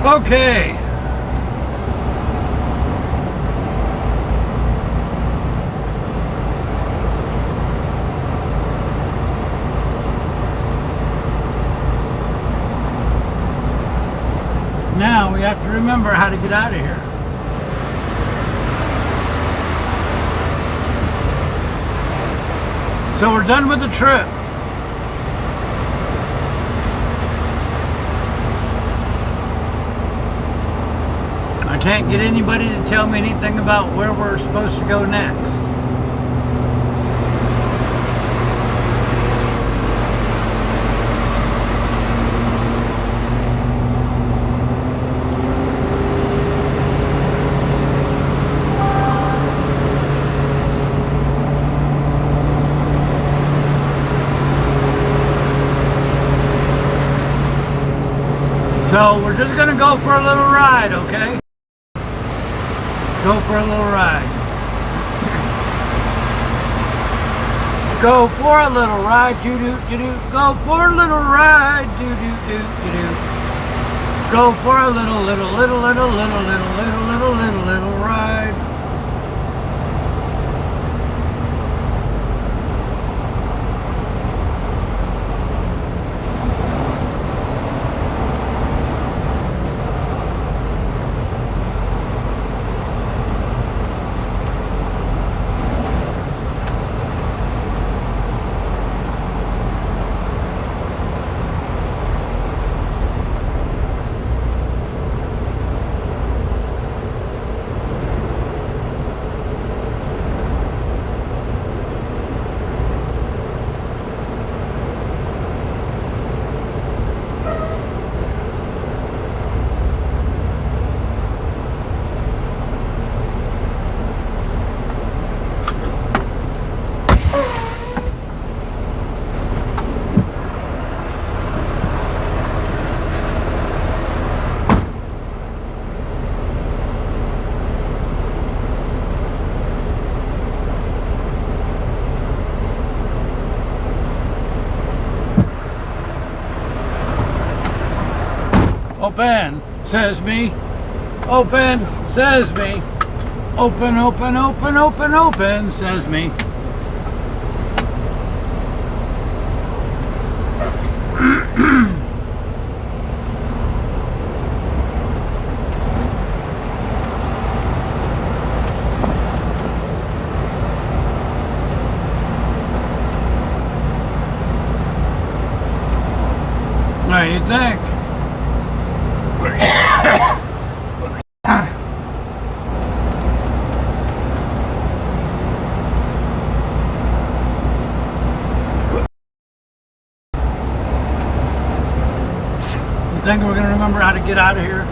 Okay. Now we have to remember how to get out of here. So we're done with the trip. I can't get anybody to tell me anything about where we're supposed to go next. So we're just gonna go for a little ride, okay? Go for a little ride. Go for a little ride, doo doo doo doo. Go for a little ride, doo doo doo doo doo. Go for a little ride. Open, says me. Open, says me. Open, open, open, open, open, says me. What do you think? You think we're going to remember how to get out of here?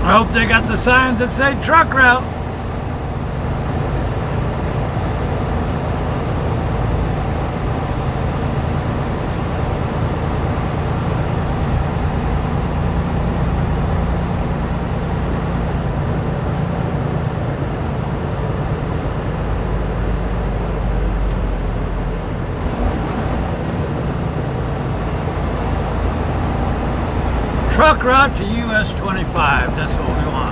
I hope they got the signs that say truck route. truck route to US 25. That's what we want.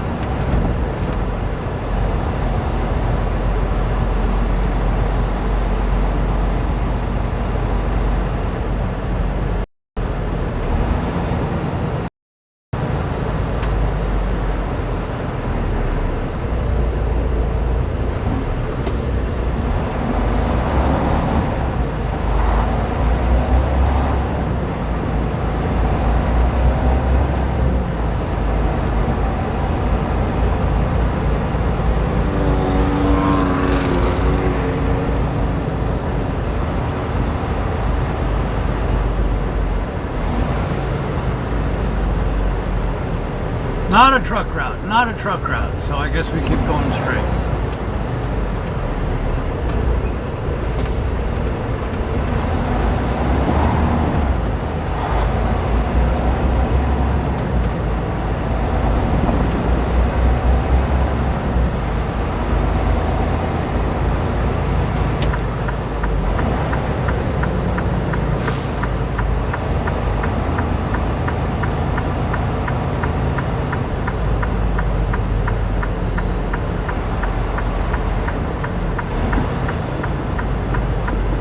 Not a truck route, not a truck route. So I guess we keep going straight.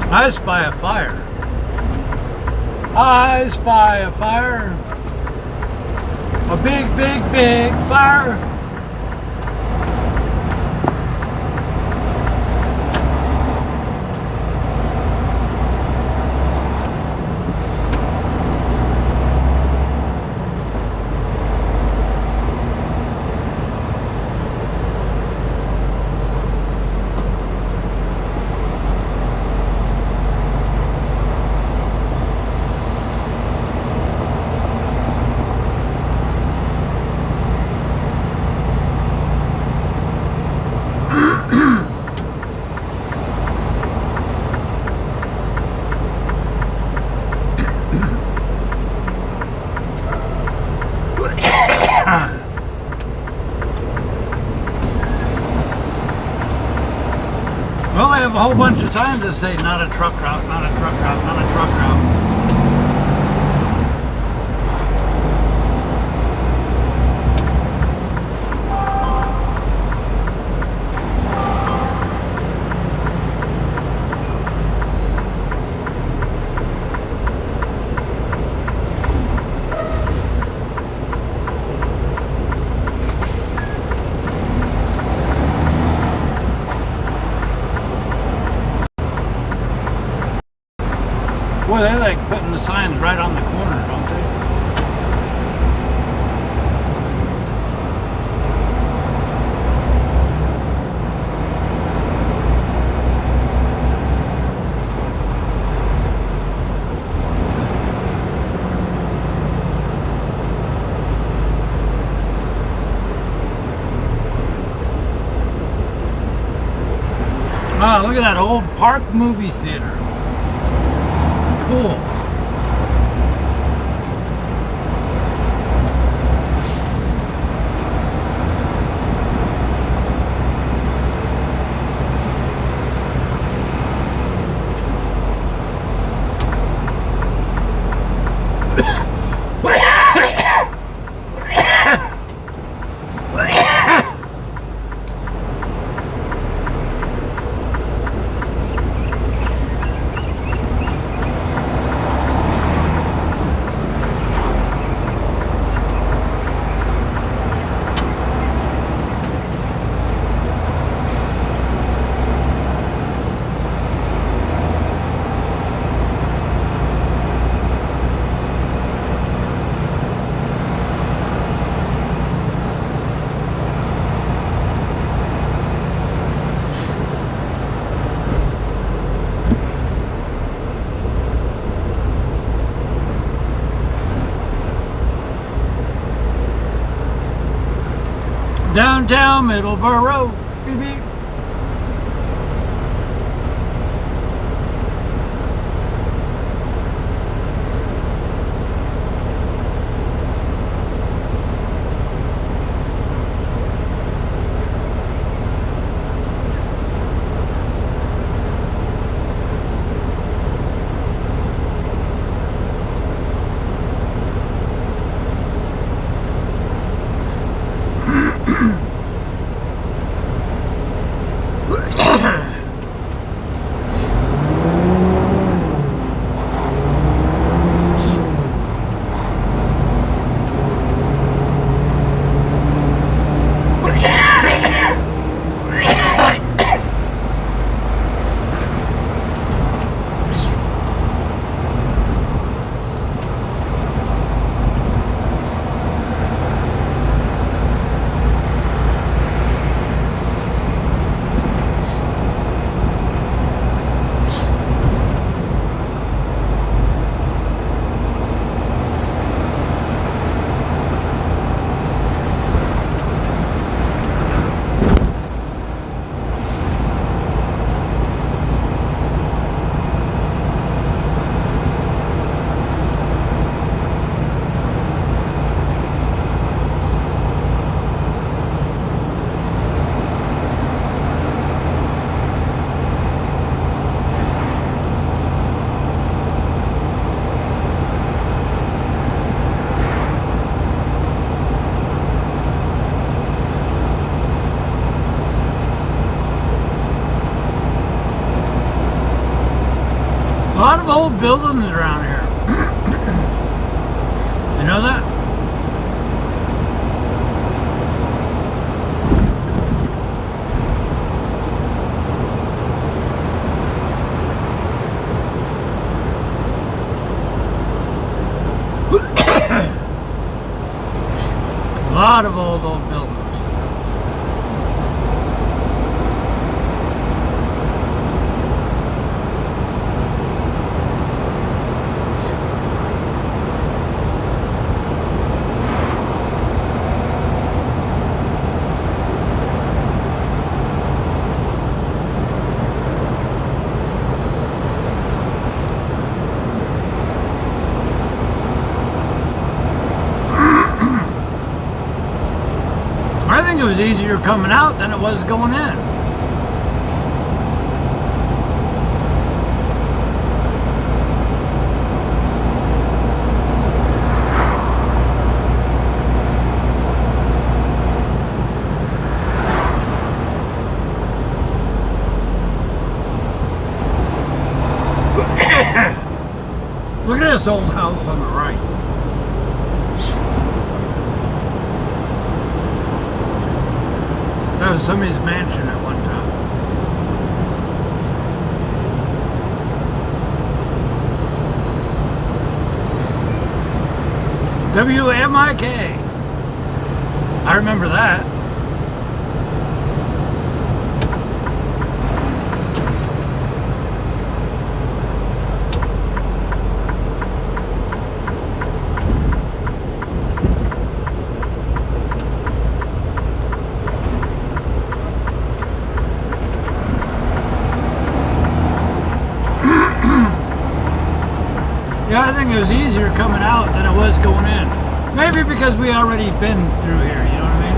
I spy a fire. I spy a fire. A big, big, big fire. Well, I have a whole bunch of signs that say not a truck route, not a truck route, not a truck route. Boy, they like putting the signs right on the corner, don't they? Wow, look at that old park movie theater. Cool. Downtown Middlesboro. Beep, beep. old buildings around here. You know that? A lot of old buildings. I think it was easier coming out than it was going in. Look at this old house on the right. That was somebody's mansion at one time. WMIK. I remember that. Yeah, I think it was easier coming out than it was going in. Maybe because we already been through here, you know what I mean?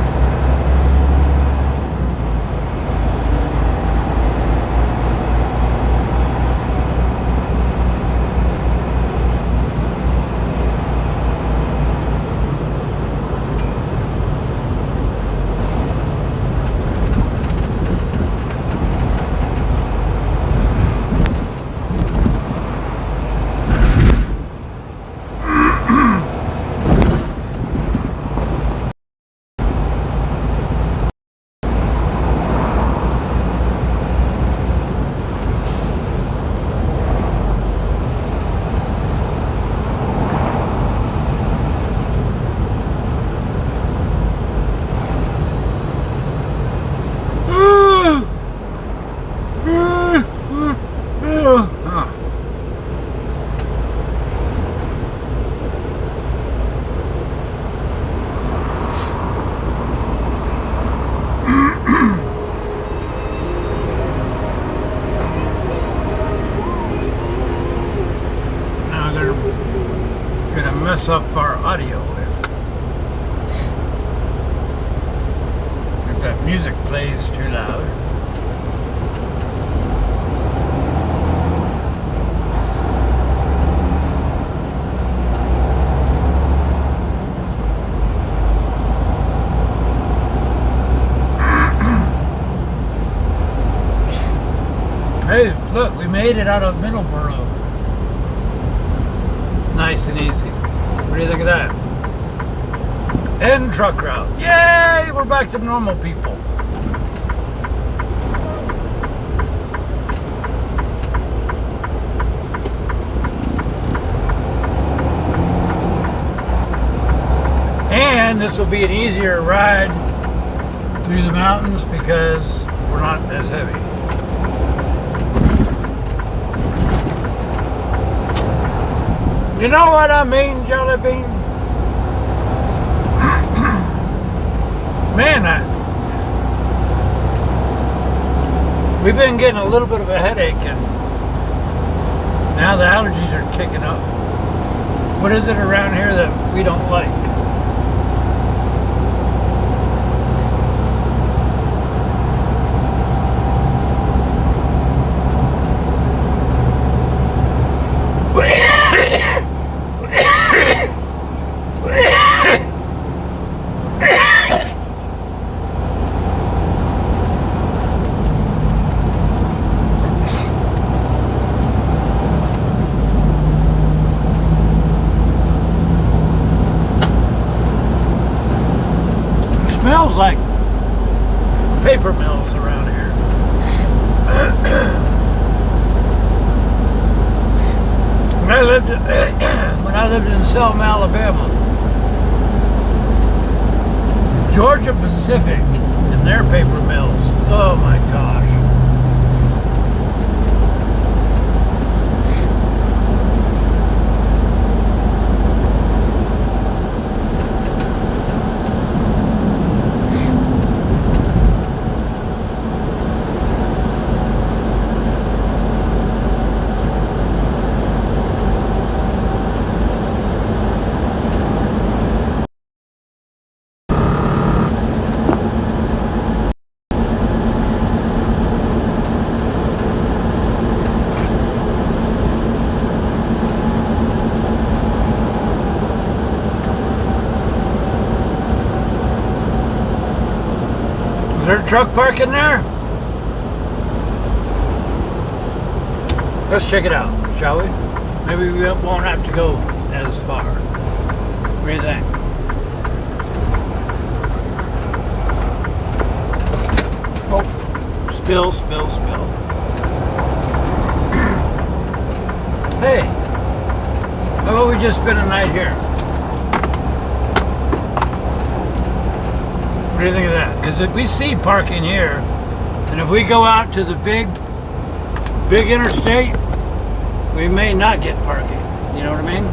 Mess up our audio if that music plays too loud. Hey, look, we made it out of Middlesboro. Nice and easy. What do you think of that? End truck route. Yay! We're back to normal people. And this will be an easier ride through the mountains because we're not as heavy. You know what I mean, Jelly Bean? Man, we've been getting a little bit of a headache, and now the allergies are kicking up. What is it around here that we don't like? like paper mills around here. When I lived in Selma, Alabama, Georgia Pacific and their paper mills. Oh my gosh. Is there a truck parking there? Let's check it out, shall we? Maybe we won't have to go as far. What do you think? Oh, spill. Hey, how about we just spend a night here? What do you think of that? Because if we see parking here, and if we go out to the big interstate, we may not get parking. You know what I mean?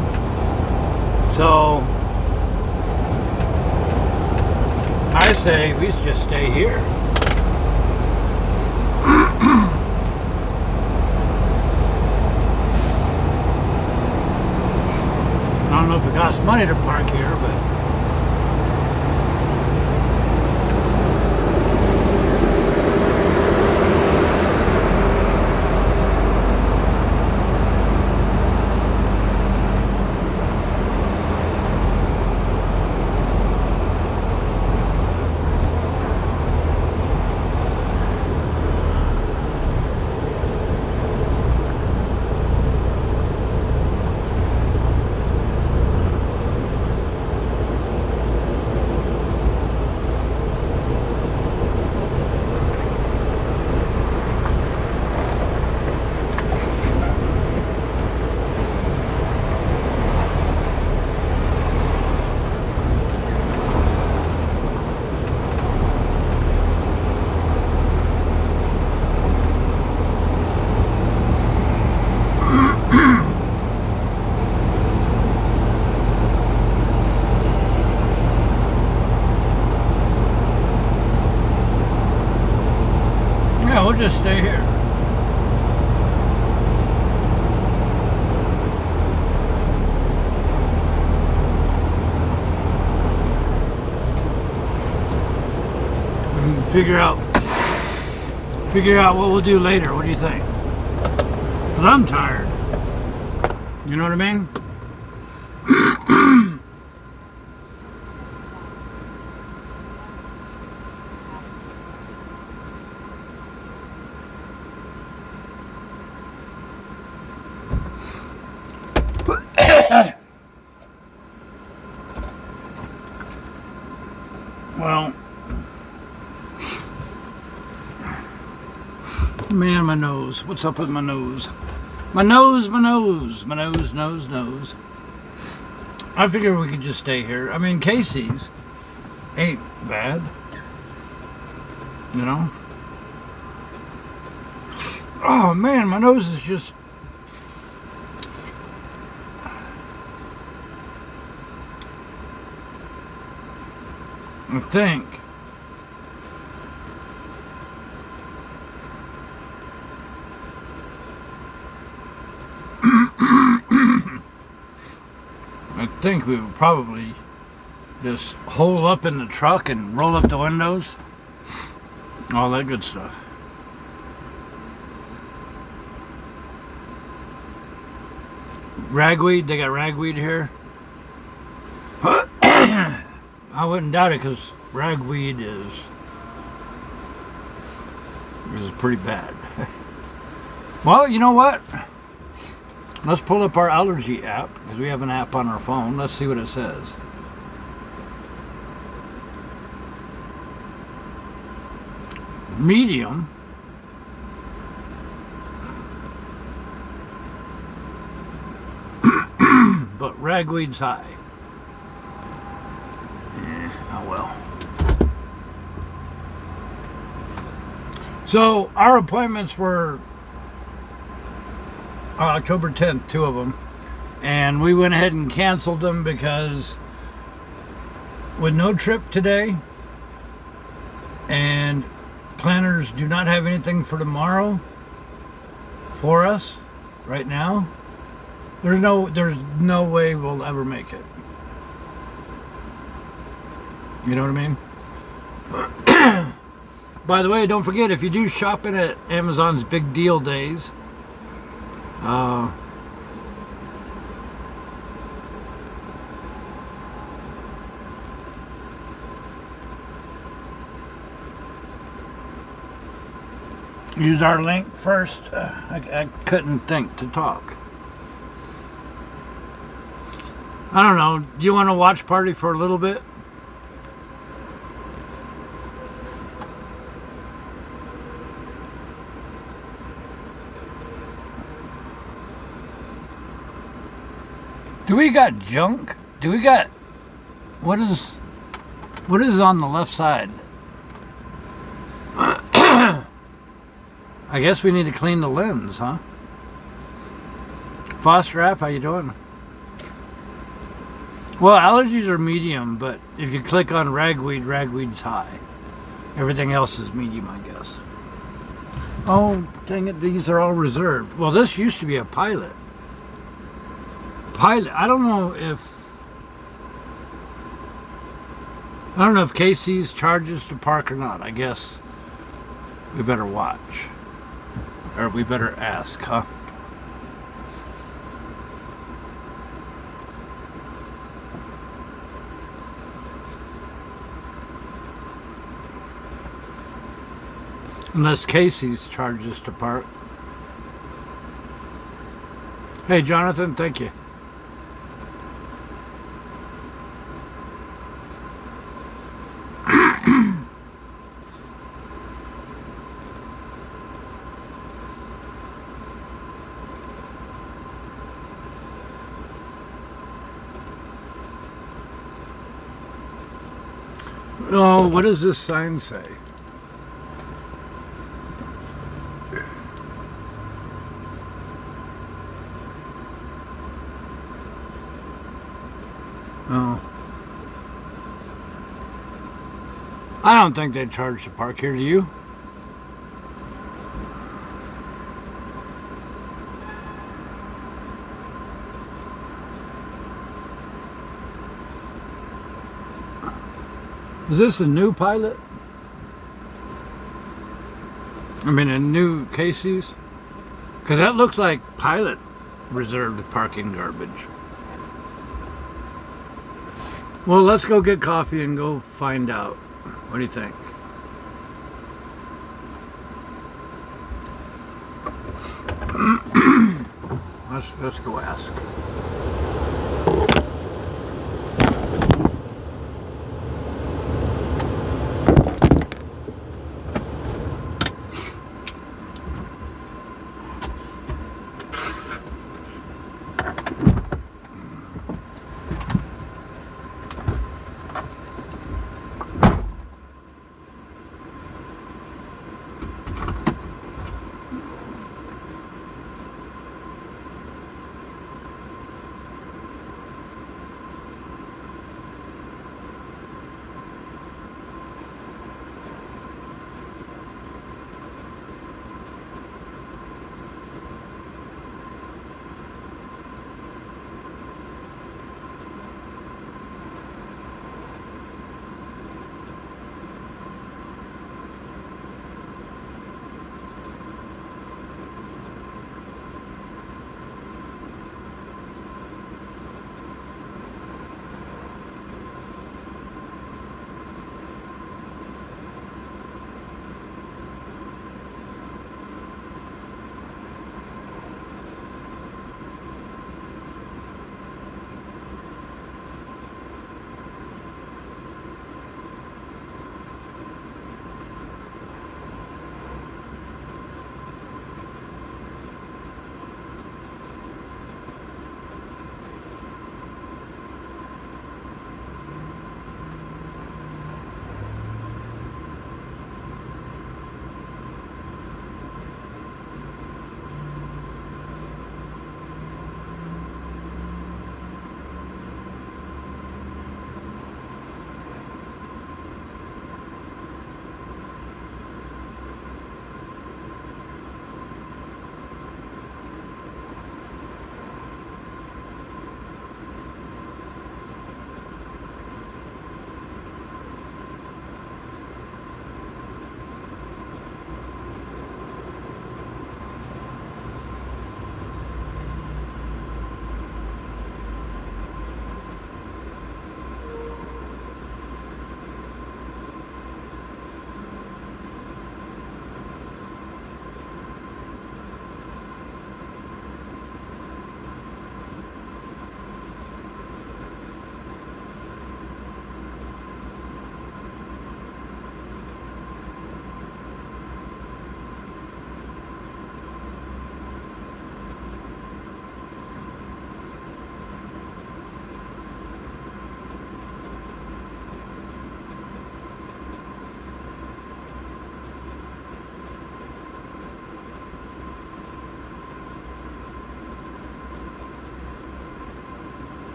So I say we just stay here. I don't know if it costs money to park here, but we'll just stay here. Figure out what we'll do later. What do you think? 'Cause I'm tired. You know what I mean? Well, man, my nose. What's up with my nose? My nose. I figure we could just stay here. I mean, Casey's ain't bad. You know? Oh, man, my nose is just... I think. I think we would probably just hole up in the truck and roll up the windows. All that good stuff. Ragweed, they got ragweed here. I wouldn't doubt it, because ragweed is pretty bad. Well, you know what? Let's pull up our Allergy app, because we have an app on our phone. Let's see what it says. medium. But ragweed's high. Oh well. So our appointments were October 10th, 2 of them. And we went ahead and canceled them because with no trip today and planners do not have anything for tomorrow for us right now, there's no way we'll ever make it. You know what I mean? By the way, don't forget, if you do shopping at Amazon's Big Deal Days, use our link first. I couldn't think to talk. I don't know. Do you want to watch party for a little bit? Do we got junk? Do we got... What is on the left side? I guess we need to clean the lens, huh? Foster app, how you doing? Well, allergies are medium, but if you click on ragweed, ragweed's high. Everything else is medium, I guess. Oh, dang it, these are all reserved. Well, this used to be a pilot. I don't know if KC's charges to park or not. I guess we better watch. Or we better ask, huh? Unless Casey's charges to park. Hey, Jonathan, thank you. Oh, what does this sign say? Oh. I don't think they charge to park here, do you? Is this a new pilot? I mean, a new Casey's? Because that looks like pilot reserved parking garbage. Well, let's go get coffee and go find out. What do you think? Let's go ask.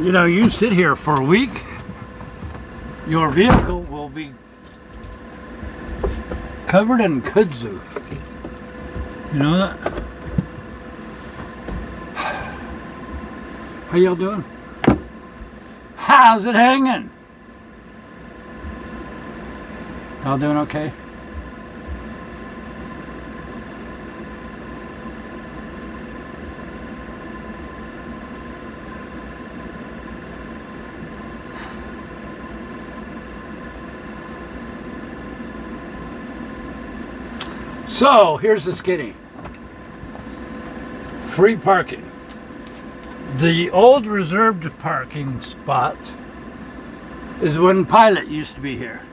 You know, you sit here for a week, your vehicle will be covered in kudzu. You know that? How y'all doing? How's it hanging? Y'all doing okay? So, here's the skinny. Free parking. The old reserved parking spot is when Pilot used to be here.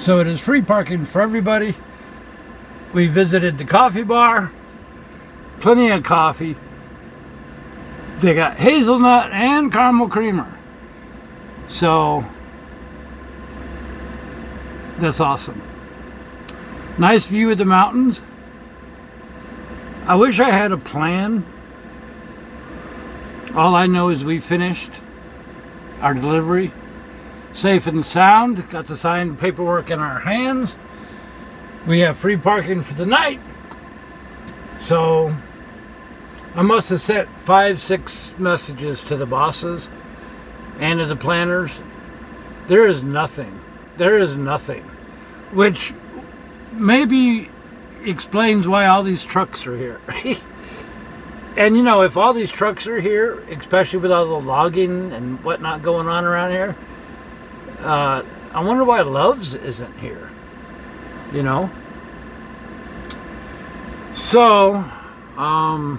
So it is free parking for everybody. We visited the coffee bar. Plenty of coffee. They got hazelnut and caramel creamer. So that's awesome. Nice view of the mountains. I wish I had a plan. All I know is we finished our delivery safe and sound. Got the signed paperwork in our hands. We have free parking for the night. So I must have sent 5-6 messages to the bosses and to the planners. There is nothing. There is nothing. Which maybe explains why all these trucks are here. And you know, if all these trucks are here, especially with all the logging and whatnot going on around here, I wonder why Love's isn't here. You know? So, I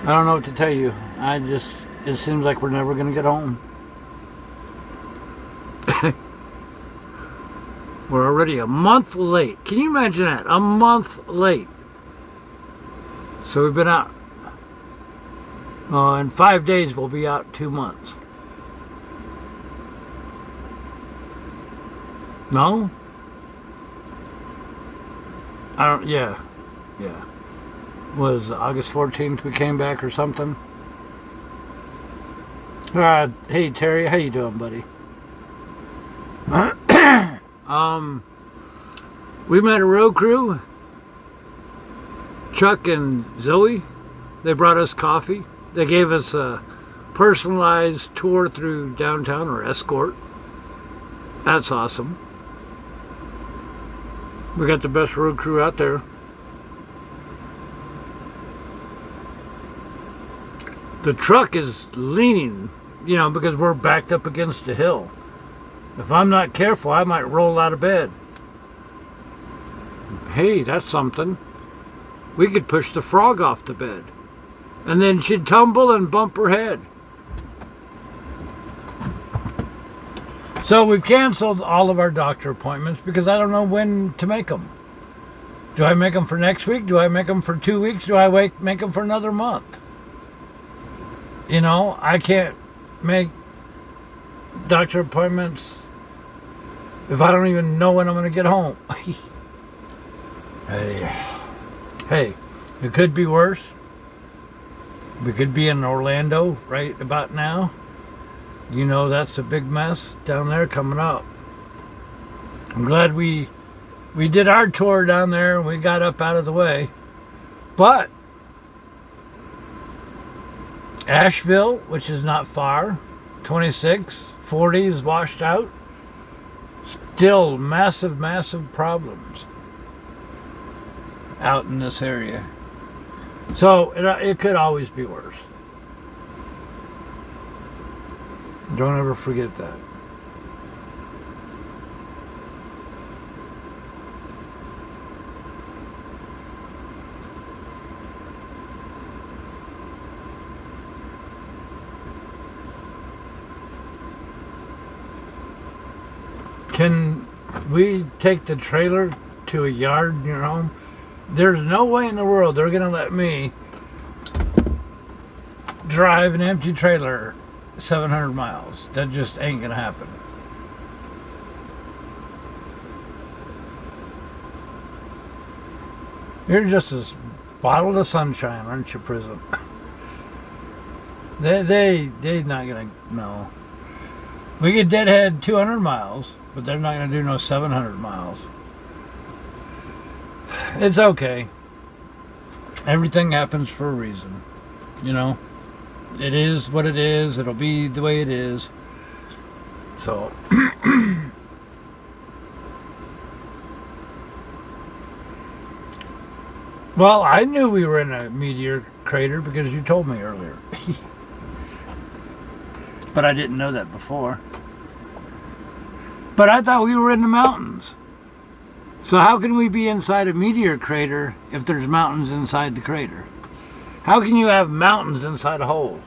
don't know what to tell you. It seems like we're never going to get home. We're already a month late. Can you imagine that? A month late. So we've been out. In 5 days, we'll be out 2 months. No? Yeah. Was August 14th we came back or something? Hey Terry, how you doing, buddy? We met a road crew, Chuck and Zoe. They brought us coffee. They gave us a personalized tour through downtown, or escort. That's awesome. We got the best road crew out there. The truck is leaning, you know, because we're backed up against a hill. If I'm not careful, I might roll out of bed. Hey, that's something. We could push the frog off the bed. And then she'd tumble and bump her head. So we've canceled all of our doctor appointments because I don't know when to make them. Do I make them for next week? Do I make them for 2 weeks? Do I make them for another month? You know, I can't make doctor appointments if I don't even know when I'm going to get home. Hey, it could be worse. We could be in Orlando right about now. You know, that's a big mess down there coming up. I'm glad we did our tour down there and we got up out of the way. But Asheville, which is not far, 26, 40 is washed out. Still massive problems out in this area. So it could always be worse. Don't ever forget that. Can we take the trailer to a yard in your home? There's no way in the world they're going to let me drive an empty trailer 700 miles. That just ain't going to happen. You're just a bottle of sunshine, aren't you, Prism? They're not gonna, no. We could deadhead 200 miles, but they're not gonna do no 700 miles. It's okay. Everything happens for a reason, you know. It is what it is. It'll be the way it is. So, well, I knew we were in a meteor crater because you told me earlier. But I didn't know that before. But I thought we were in the mountains. So how can we be inside a meteor crater if there's mountains inside the crater? How can you have mountains inside a hole?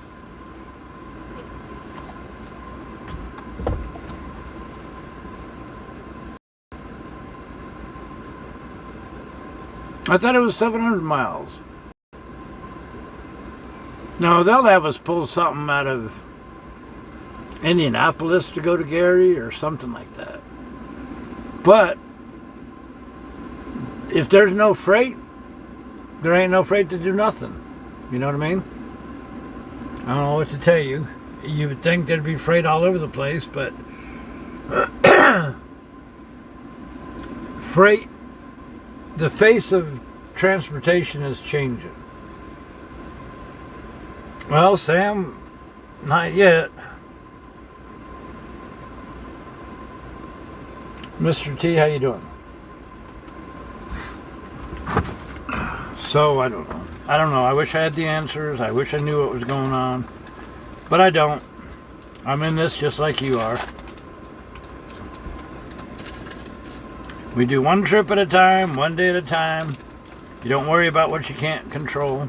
I thought it was 700 miles. No, they'll have us pull something out of Indianapolis to go to Gary or something like that. But if there's no freight, there ain't no freight to do nothing. You know what I mean? I don't know what to tell you. You would think there'd be freight all over the place, but freight, the face of transportation is changing. Well, Sam, not yet. Mr. T, how you doing? So, I don't know. I wish I had the answers. I wish I knew what was going on. But I don't. I'm in this just like you are. We do one trip at a time, one day at a time. You don't worry about what you can't control.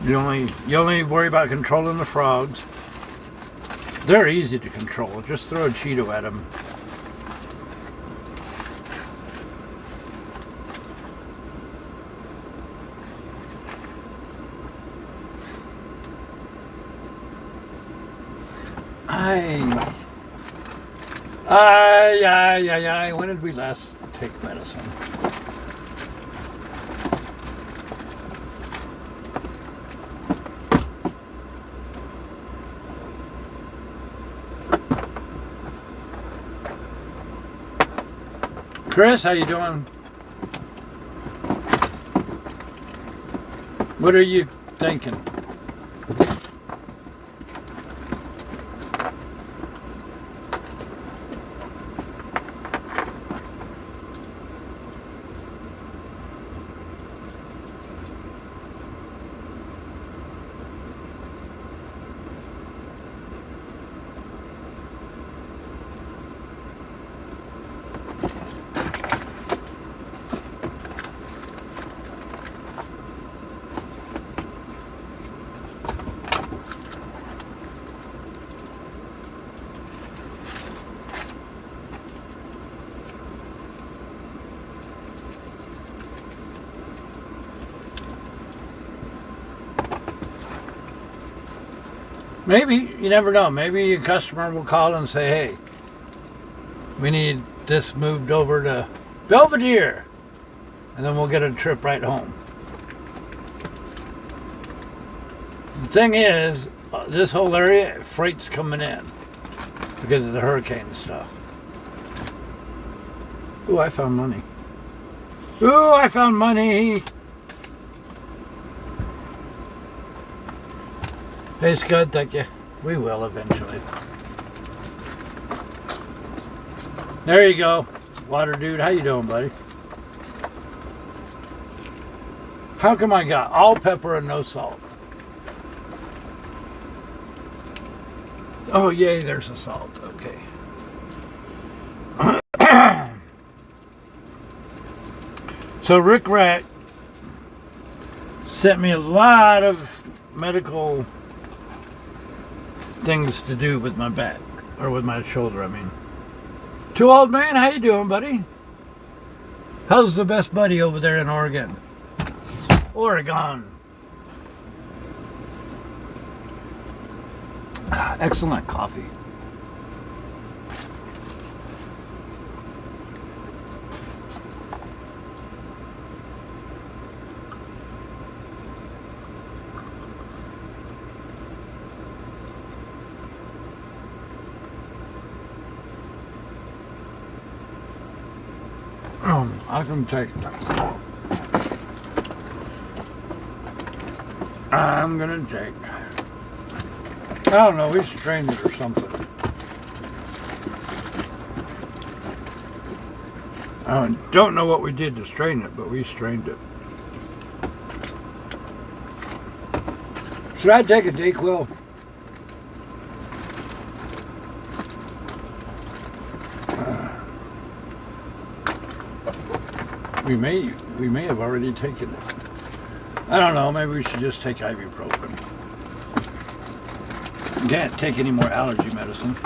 You only worry about controlling the frogs. They're easy to control. Just throw a Cheeto at them. When did we last take medicine? Chris, how you doing? What are you thinking? Maybe, you never know. Maybe a customer will call and say, hey, we need this moved over to Belvedere. And then we'll get a trip right home. The thing is, this whole area, freight's coming in because of the hurricane stuff. Ooh, I found money. Ooh, I found money. It's good, thank you. We will eventually. There you go. Water dude, how you doing, buddy? How come I got all pepper and no salt? Oh, yay, there's the salt. Okay. So Rick Rat sent me a lot of medical things to do with my back, or with my shoulder, I mean. Too Old Man, how you doing, buddy? How's the best buddy over there in Oregon? Oregon. Excellent coffee. I can take that. I'm gonna take. I don't know, we strained it or something. I don't know what we did to strain it, but we strained it. Should I take a DayQuil? We may have already taken it. I don't know, maybe we should just take ibuprofen. Can't take any more allergy medicine.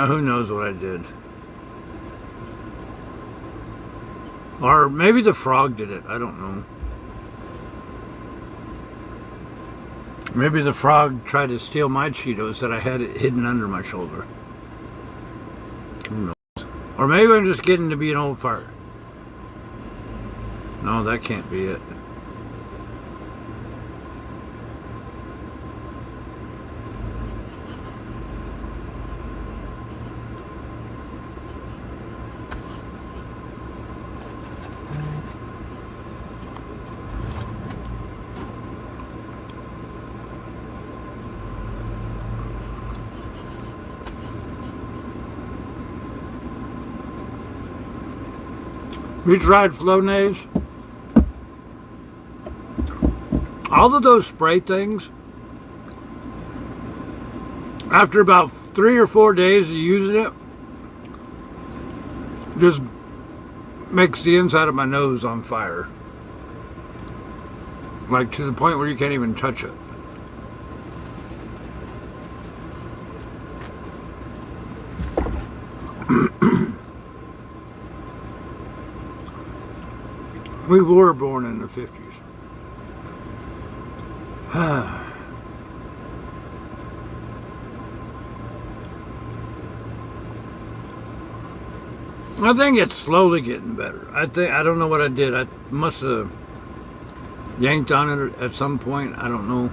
Who knows what I did. Or maybe the frog did it. I don't know. Maybe the frog tried to steal my Cheetos that I had it hidden under my shoulder. Who knows? Or maybe I'm just getting to be an old fart. No, that can't be it. We tried Flonase. All of those spray things, after about 3 or 4 days of using it, just makes the inside of my nose on fire. Like to the point where you can't even touch it. We were born in the 50s. I think it's slowly getting better. I don't know what I did. I must have yanked on it at some point. I don't know.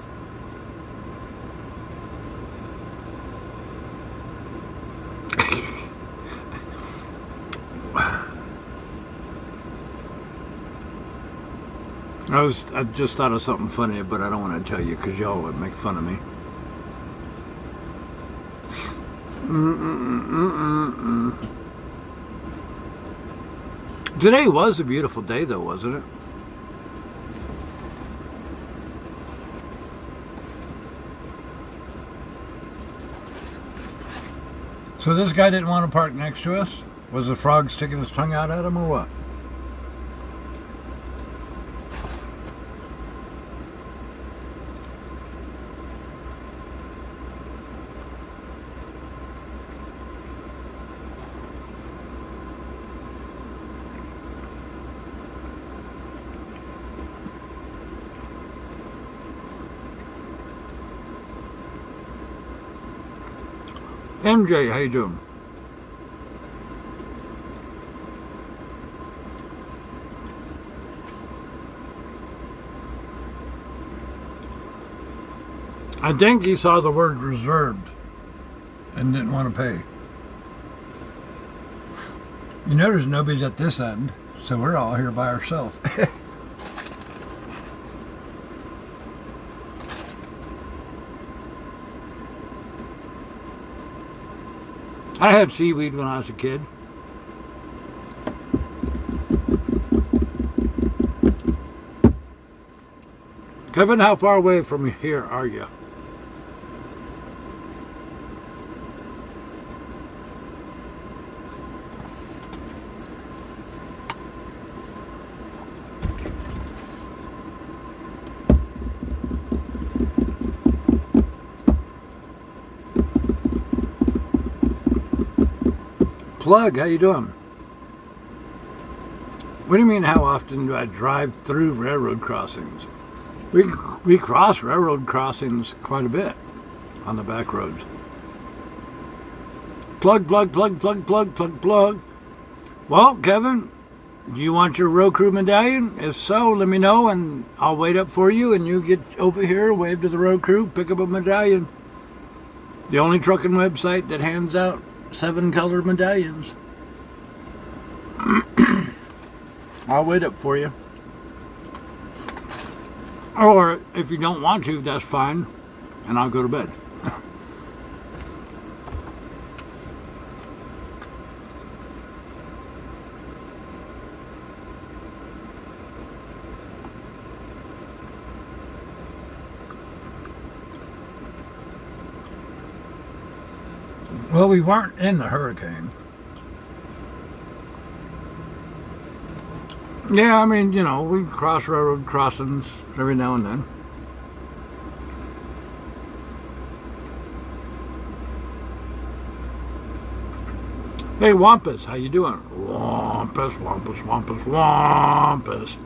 I just thought of something funny, but I don't want to tell you because y'all would make fun of me. Today was a beautiful day though, wasn't it? So this guy didn't want to park next to us? Was the frog sticking his tongue out at him or what? MJ, how you doing? I think he saw the word reserved and didn't want to pay. You notice nobody's at this end, so we're all here by ourselves. I had seaweed when I was a kid. Kevin, how far away from here are you? Plug, how you doing? What do you mean, how often do I drive through railroad crossings? We cross railroad crossings quite a bit on the back roads. Plug, plug, plug, plug, plug, plug, plug. Well, Kevin, do you want your road crew medallion? If so, let me know and I'll wait up for you and you get over here, wave to the road crew, pick up a medallion. The only trucking website that hands out 7-color medallions. I'll wait up for you. Or if you don't want to, that's fine, and I'll go to bed. Well, we weren't in the hurricane. Yeah, I mean, you know, we cross railroad crossings every now and then. Hey, Wampus, how you doing? Wampus, Wampus, Wampus, Wampus.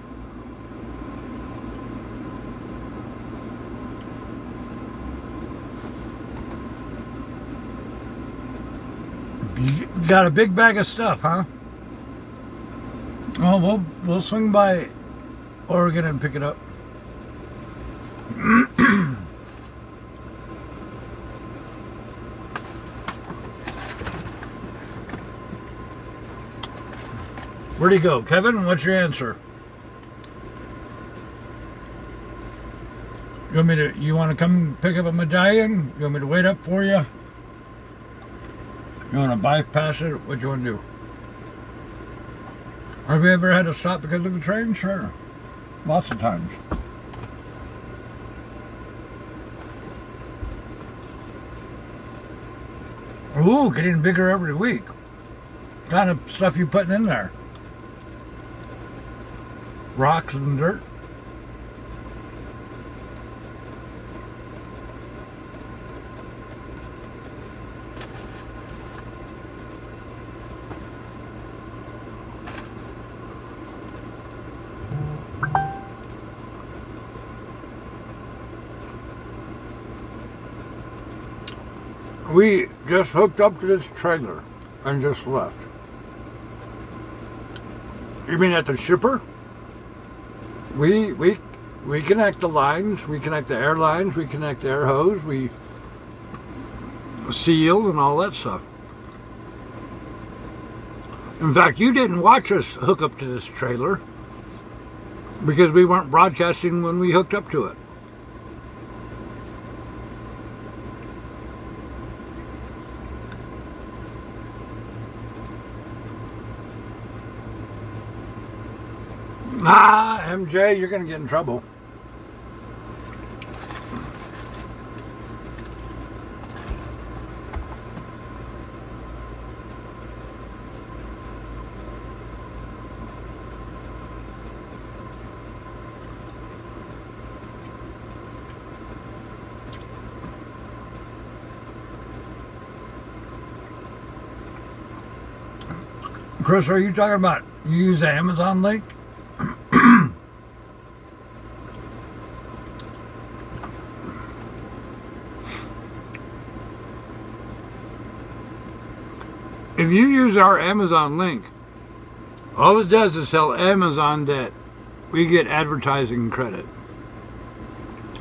You got a big bag of stuff, huh? Oh, we'll swing by Oregon and pick it up. Where'd he go? Kevin, what's your answer? You want to come pick up a medallion? You want me to wait up for you? You want to bypass it? What do you want to do? Have you ever had to stop because of a train? Sure. Lots of times. Ooh, getting bigger every week. What kind of stuff you putting in there? Rocks and dirt? We just hooked up to this trailer and just left. You mean at the shipper? We connect the lines, we connect the air lines, we connect the air hose, we seal and all that stuff. In fact, you didn't watch us hook up to this trailer because we weren't broadcasting when we hooked up to it. Ah, MJ, you're going to get in trouble. Chris, are you talking about you use the Amazon link? If you use our Amazon link, all it does is tell Amazon that we get advertising credit.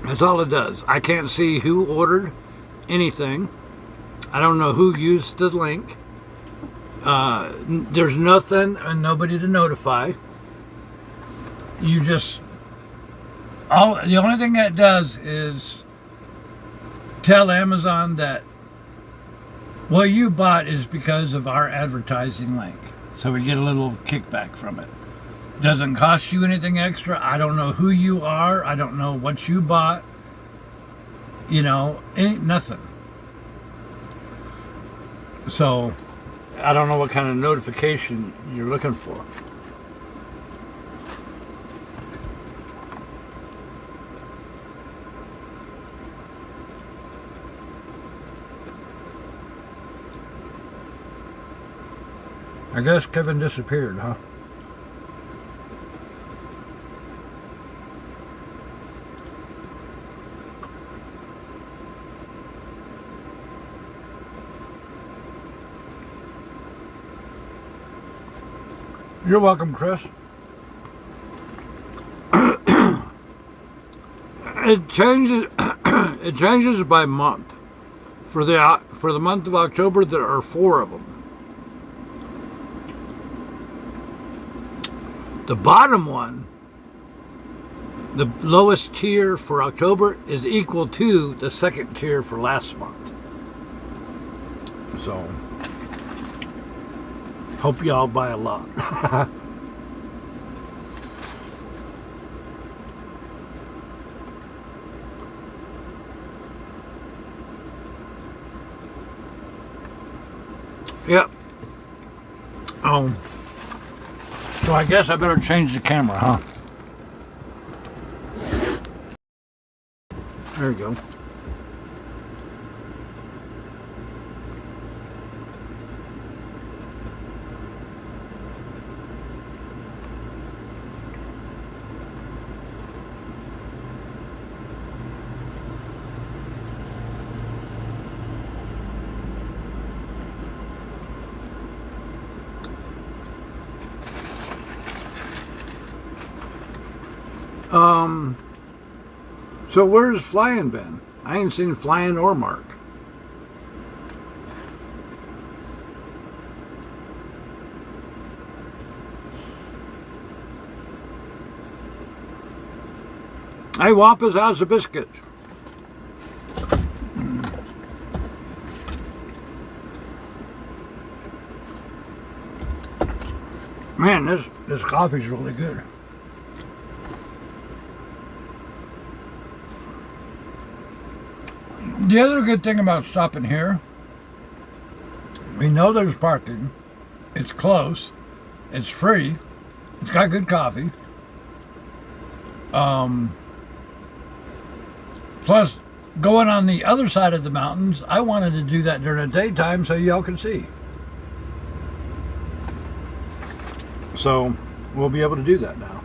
That's all it does. I can't see who ordered anything. I don't know who used the link. There's nothing and nobody to notify. You just... the only thing that does is tell Amazon that what you bought is because of our advertising link. So we get a little kickback from it. Doesn't cost you anything extra. I don't know who you are. I don't know what you bought. You know, ain't nothing. So I don't know what kind of notification you're looking for. I guess Kevin disappeared, huh? You're welcome, Chris. It changes. It changes by month. For the month of October, there are 4 of them. The bottom one, the lowest tier for October, is equal to the second tier for last month. So, hope y'all buy a lot. Yep. So I guess I better change the camera, huh? There you go. So where's Flying been? I ain't seen Flying or Mark. Hey, Wampus, how's the biscuit? Man, this coffee's really good. The other good thing about stopping here, we know there's parking, it's close, it's free, it's got good coffee. Plus, going on the other side of the mountains, I wanted to do that during the daytime so y'all can see. So, we'll be able to do that now.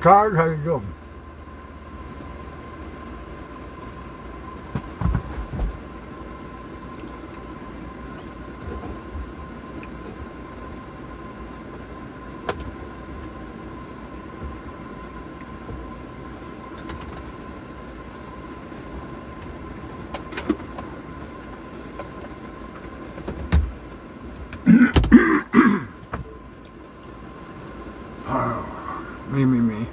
Tired? How you doing? Me.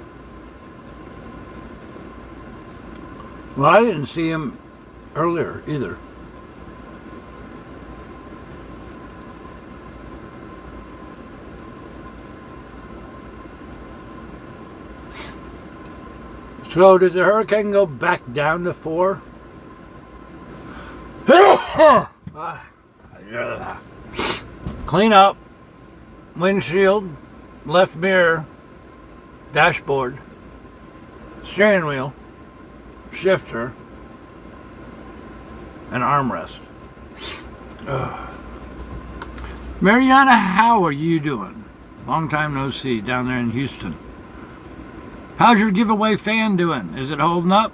Well, I didn't see him earlier either. So did the hurricane go back down to 4? Clean up, windshield, left mirror, dashboard, steering wheel, shifter, and armrest. Mariana, how are you doing? Long time no see down there in Houston. How's your giveaway fan doing? Is it holding up?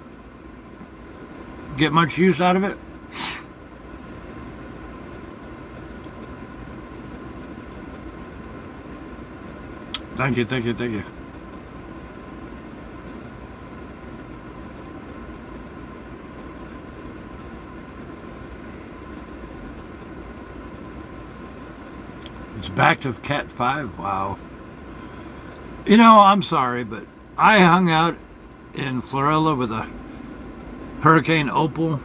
Get much use out of it? Thank you. It's back to Cat 5. Wow. You know, I'm sorry, but I hung out in Florilla with a Hurricane Opal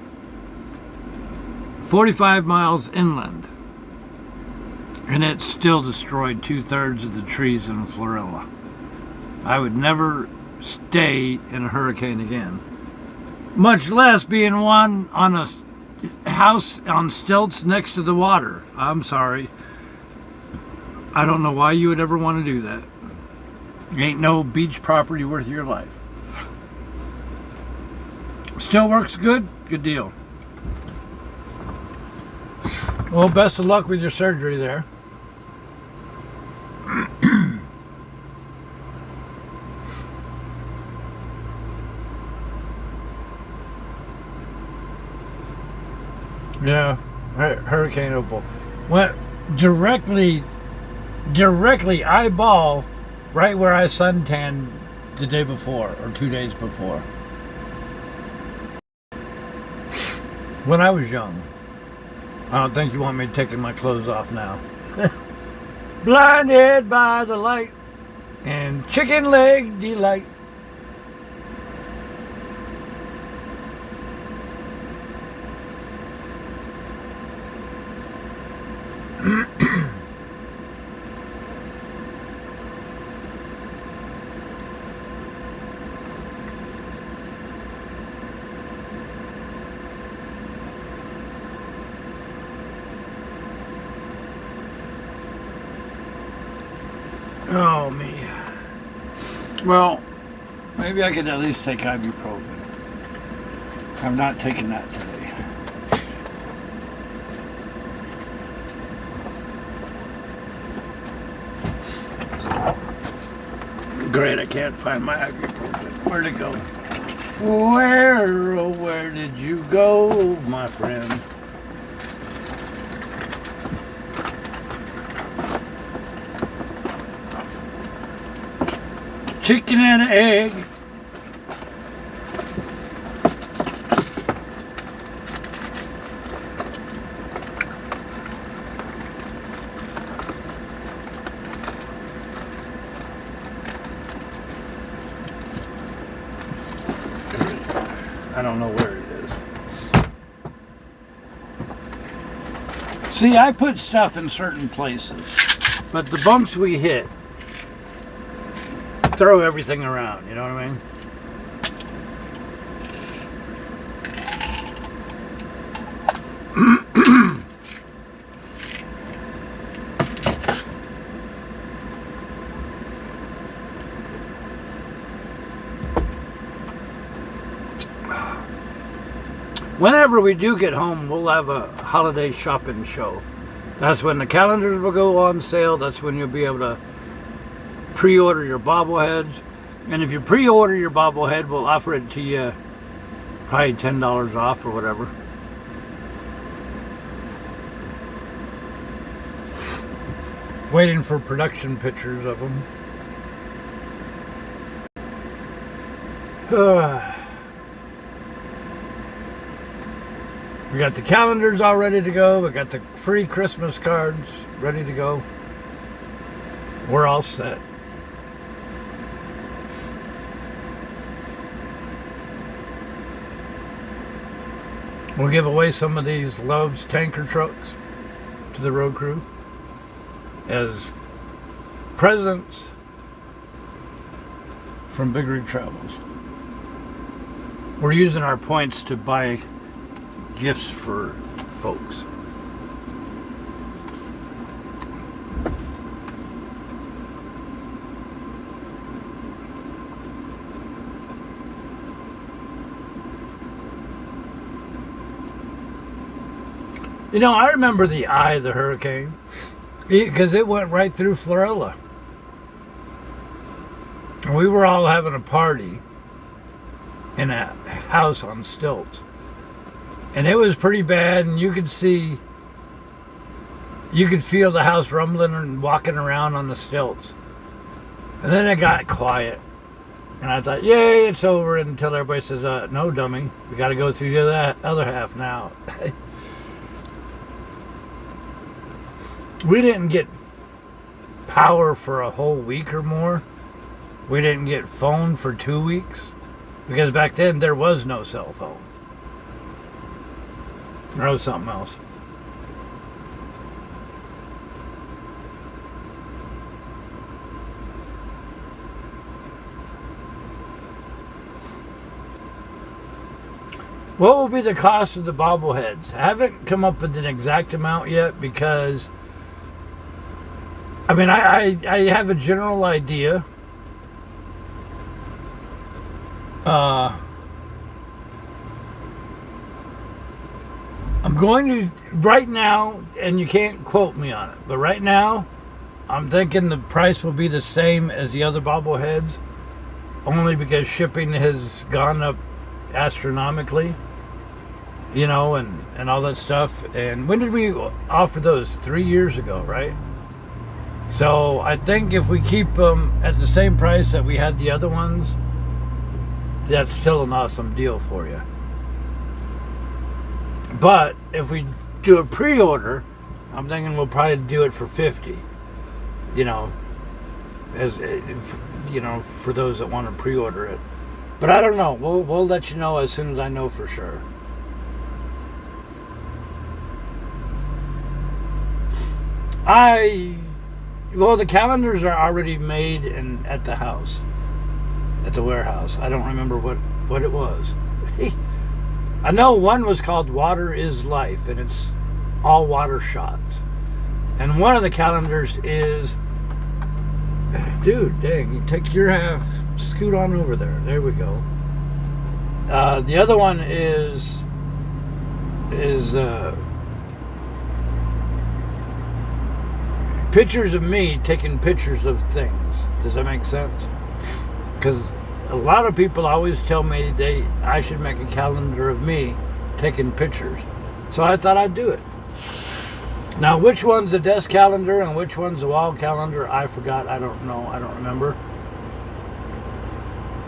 45 miles inland, and it still destroyed 2/3 of the trees in Florilla. I would never stay in a hurricane again, much less be in one on a house on stilts next to the water. I'm sorry. I don't know why you would ever want to do that. Ain't no beach property worth your life. Still works good? Good deal. Well, best of luck with your surgery there. Yeah, Hurricane Opal went directly eyeball right where I suntanned the day before or 2 days before when I was young. I don't think you want me taking my clothes off now. Blinded by the light and chicken leg delight. Oh, me. Well, maybe I could at least take ibuprofen. I'm not taking that today. Great, I can't find my ibuprofen. Where'd it go? Where, oh, where did you go, my friend? Chicken and an egg. I don't know where it is. See, I put stuff in certain places, but the bumps we hit throw everything around, you know what I mean? Whenever we do get home, we'll have a holiday shopping show. That's when the calendars will go on sale. That's when you'll be able to pre-order your bobbleheads, and if you pre-order your bobblehead, we'll offer it to you probably $10 off or whatever. Waiting for production pictures of them. We got the calendars all ready to go. We got the free Christmas cards ready to go. We're all set. We'll give away some of these Love's tanker trucks to the road crew as presents from BigRigTravels. We're using our points to buy gifts for folks. You know, I remember the eye of the hurricane because it went right through Florilla. And we were all having a party in a house on stilts. And it was pretty bad, and you could feel the house rumbling and walking around on the stilts. And then it got quiet. And I thought, yay, it's over, until everybody says, no, dummy, we got to go through the other half now. We didn't get power for a whole week or more. We didn't get phone for 2 weeks. Because back then, there was no cell phone. There was something else. What will be the cost of the bobbleheads? I haven't come up with an exact amount yet because, I mean, I have a general idea. I'm going to, right now, and you can't quote me on it, but right now, I'm thinking the price will be the same as the other bobbleheads, only because shipping has gone up astronomically, you know, and all that stuff. And when did we offer those? 3 years ago, right? So I think if we keep them at the same price that we had the other ones, that's still an awesome deal for you. But if we do a pre-order, I'm thinking we'll probably do it for $50, you know, as you know, for those that want to pre-order it. But I don't know. We'll let you know as soon as I know for sure. Well, the calendars are already made at the house, at the warehouse. I don't remember what it was. I know one was called Water is Life, and it's all water shots. And one of the calendars is, dude, dang, you take your half, scoot on over there. There we go. The other one is pictures of me taking pictures of things. Does that make sense? Because a lot of people always tell me I should make a calendar of me taking pictures. So I thought I'd do it. Now, which one's the desk calendar and which one's the wall calendar, I forgot. I don't know. I don't remember.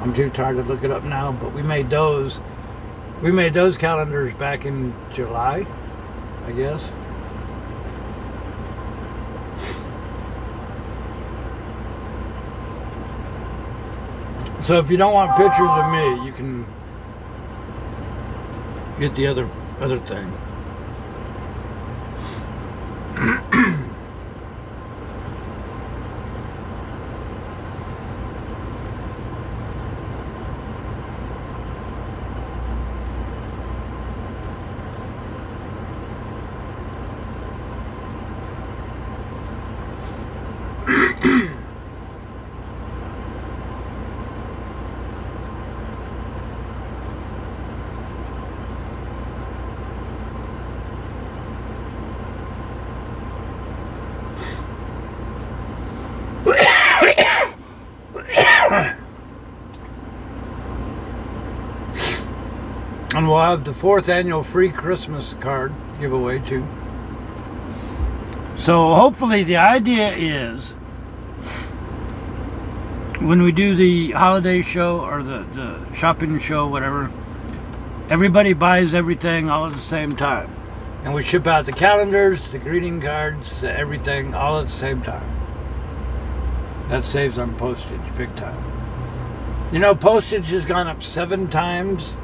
I'm too tired to look it up now, but we made those calendars back in July, I guess. So if you don't want pictures of me, you can get the other thing. And we'll have the 4th annual free Christmas card giveaway too. So hopefully the idea is when we do the holiday show or the shopping show, whatever, everybody buys everything all at the same time. And we ship out the calendars, the greeting cards, everything all at the same time. That saves on postage big time. You know, postage has gone up 7 times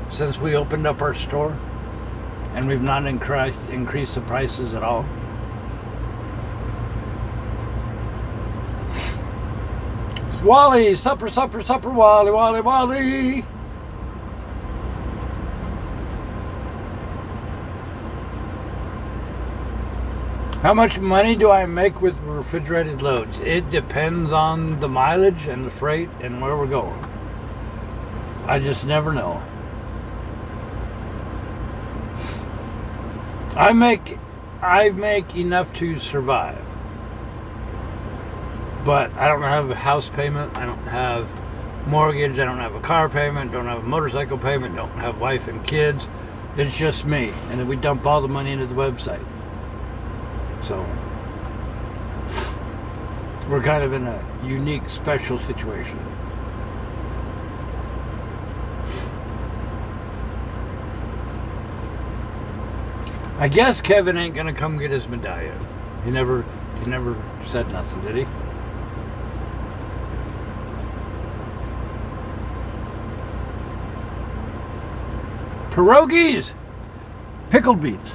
since we opened up our store, and we've not increased the prices at all. It's Wally, supper, Wally, Wally. How much money do I make with refrigerated loads? It depends on the mileage and the freight and where we're going. I just never know. I make enough to survive, but I don't have a house payment, I don't have mortgage, I don't have a car payment, don't have a motorcycle payment, don't have wife and kids. It's just me, and then we dump all the money into the website. So we're kind of in a unique, special situation. I guess Kevin ain't gonna come get his medallion. He never said nothing, did he? Pierogies! Pickled beets.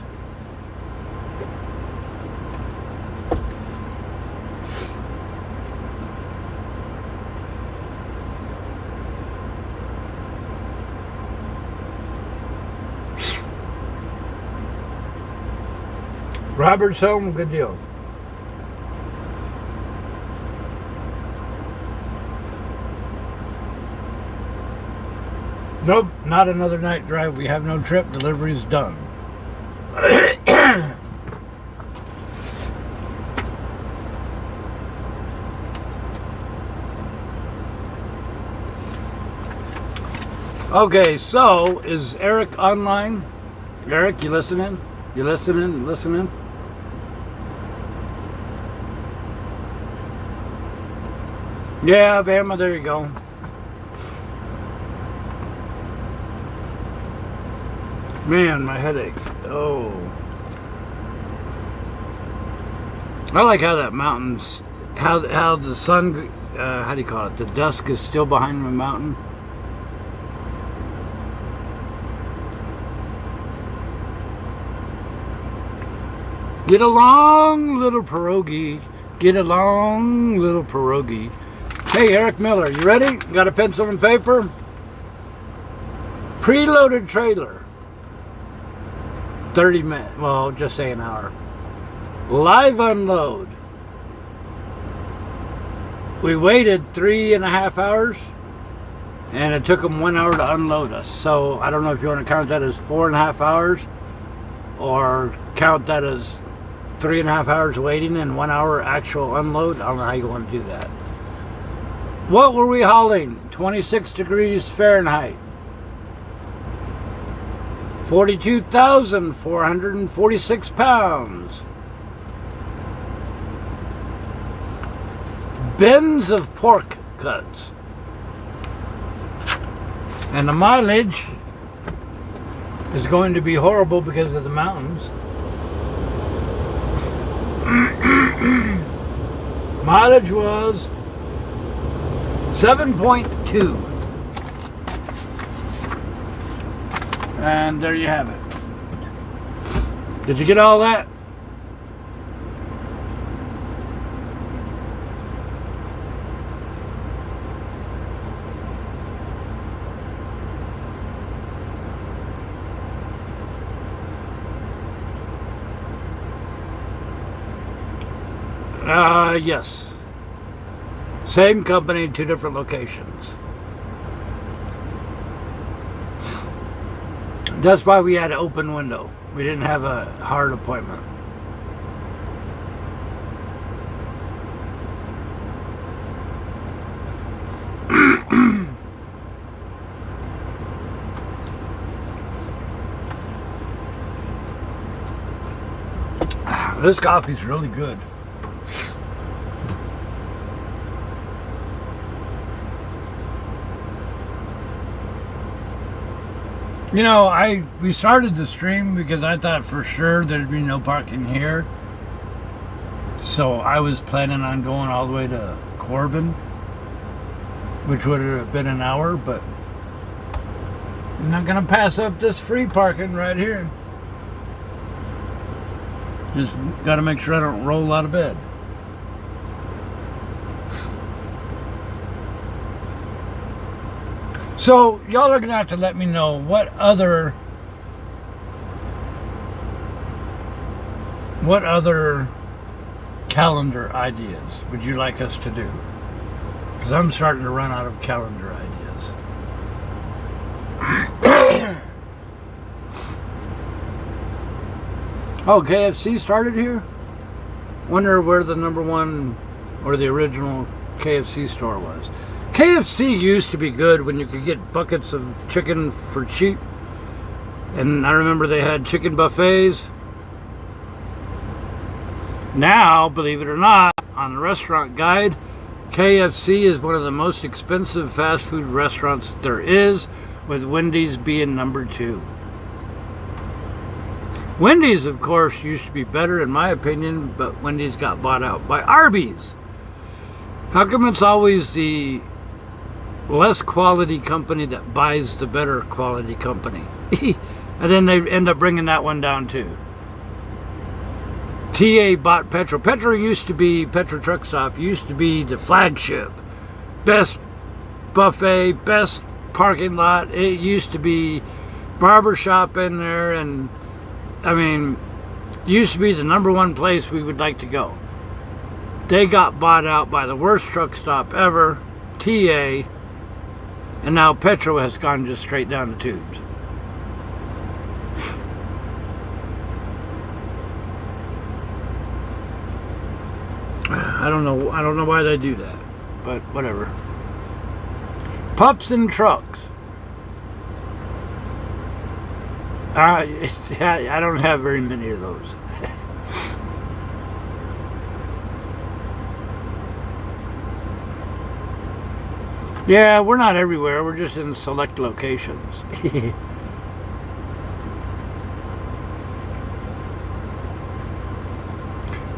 Robert's home, good deal. Nope, not another night drive. We have no trip. Delivery's done. Okay, so is Eric online? Eric, you listening? You listening? Listening? Yeah, Bama, there you go. Man, my headache. Oh. I like how that mountain's, how the sun, how do you call it? The dusk is still behind the mountain. Get along, little pierogi. Get along, little pierogi. Hey, Eric Miller, you ready? Got a pencil and paper? Preloaded trailer. 30 minutes, well, just say an hour. Live unload. We waited 3.5 hours, and it took them 1 hour to unload us. So I don't know if you want to count that as 4.5 hours, or count that as 3.5 hours waiting and 1 hour actual unload. I don't know how you want to do that. What were we hauling? 26 degrees Fahrenheit. 42,446 pounds. Bins of pork cuts. And the mileage is going to be horrible because of the mountains. Mileage was 7.2. And there you have it. Did you get all that? Yes. Same company, 2 different locations. That's why we had an open window. We didn't have a hard appointment. This coffee's really good. You know, we started the stream because I thought for sure there'd be no parking here. So I was planning on going all the way to Corbin, which would have been an hour, but I'm not gonna pass up this free parking right here. Just gotta make sure I don't roll out of bed. So y'all are gonna have to let me know what other calendar ideas would you like us to do? Because I'm starting to run out of calendar ideas. Oh, KFC started here? Wonder where the #1 or the original KFC store was. KFC used to be good when you could get buckets of chicken for cheap. And I remember they had chicken buffets. Now, believe it or not, on the restaurant guide, KFC is one of the most expensive fast food restaurants there is, with Wendy's being #2. Wendy's, of course, used to be better in my opinion, but Wendy's got bought out by Arby's. How come it's always the less quality company that buys the better quality company? And then they end up bringing that one down too. TA bought Petro. Petro used to be, Petro Truck Stop used to be the flagship. Best buffet, best parking lot. It used to be barbershop in there, and I mean, used to be the #1 place we would like to go. They got bought out by the worst truck stop ever, TA, and now Petro has gone just straight down the tubes. I don't know why they do that, but whatever. Pups and trucks. I don't have very many of those. Yeah, we're not everywhere. We're just in select locations.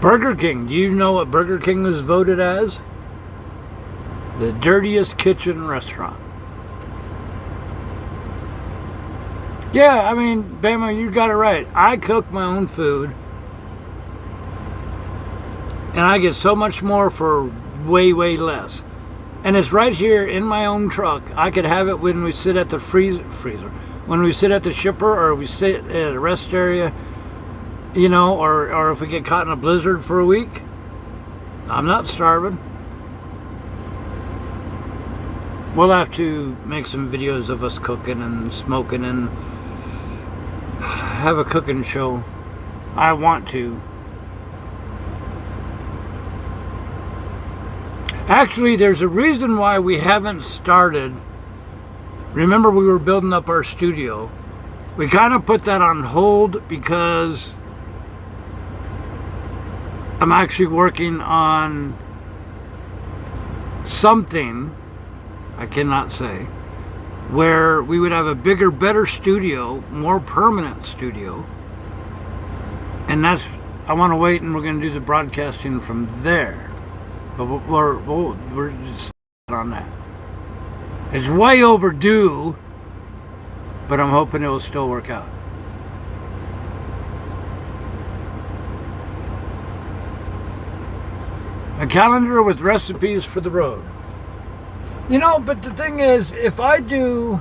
Burger King. Do you know what Burger King was voted as? The dirtiest kitchen restaurant. Yeah, I mean, Bama, you got it right. I cook my own food. And I get so much more for way, way less. And it's right here in my own truck. I could have it when we sit at the freezer. When we sit at the shipper, or we sit at a rest area, you know, or if we get caught in a blizzard for a week. I'm not starving. We'll have to make some videos of us cooking and smoking and have a cooking show. I want to. Actually, there's a reason why we haven't started. Remember, we were building up our studio. We kind of put that on hold because I'm actually working on something, I cannot say, where we would have a bigger, better studio, more permanent studio. And that's, I want to wait, and we're going to do the broadcasting from there. But we're just on that. It's way overdue, but I'm hoping it will still work out. A calendar with recipes for the road. You know, but the thing is, if I do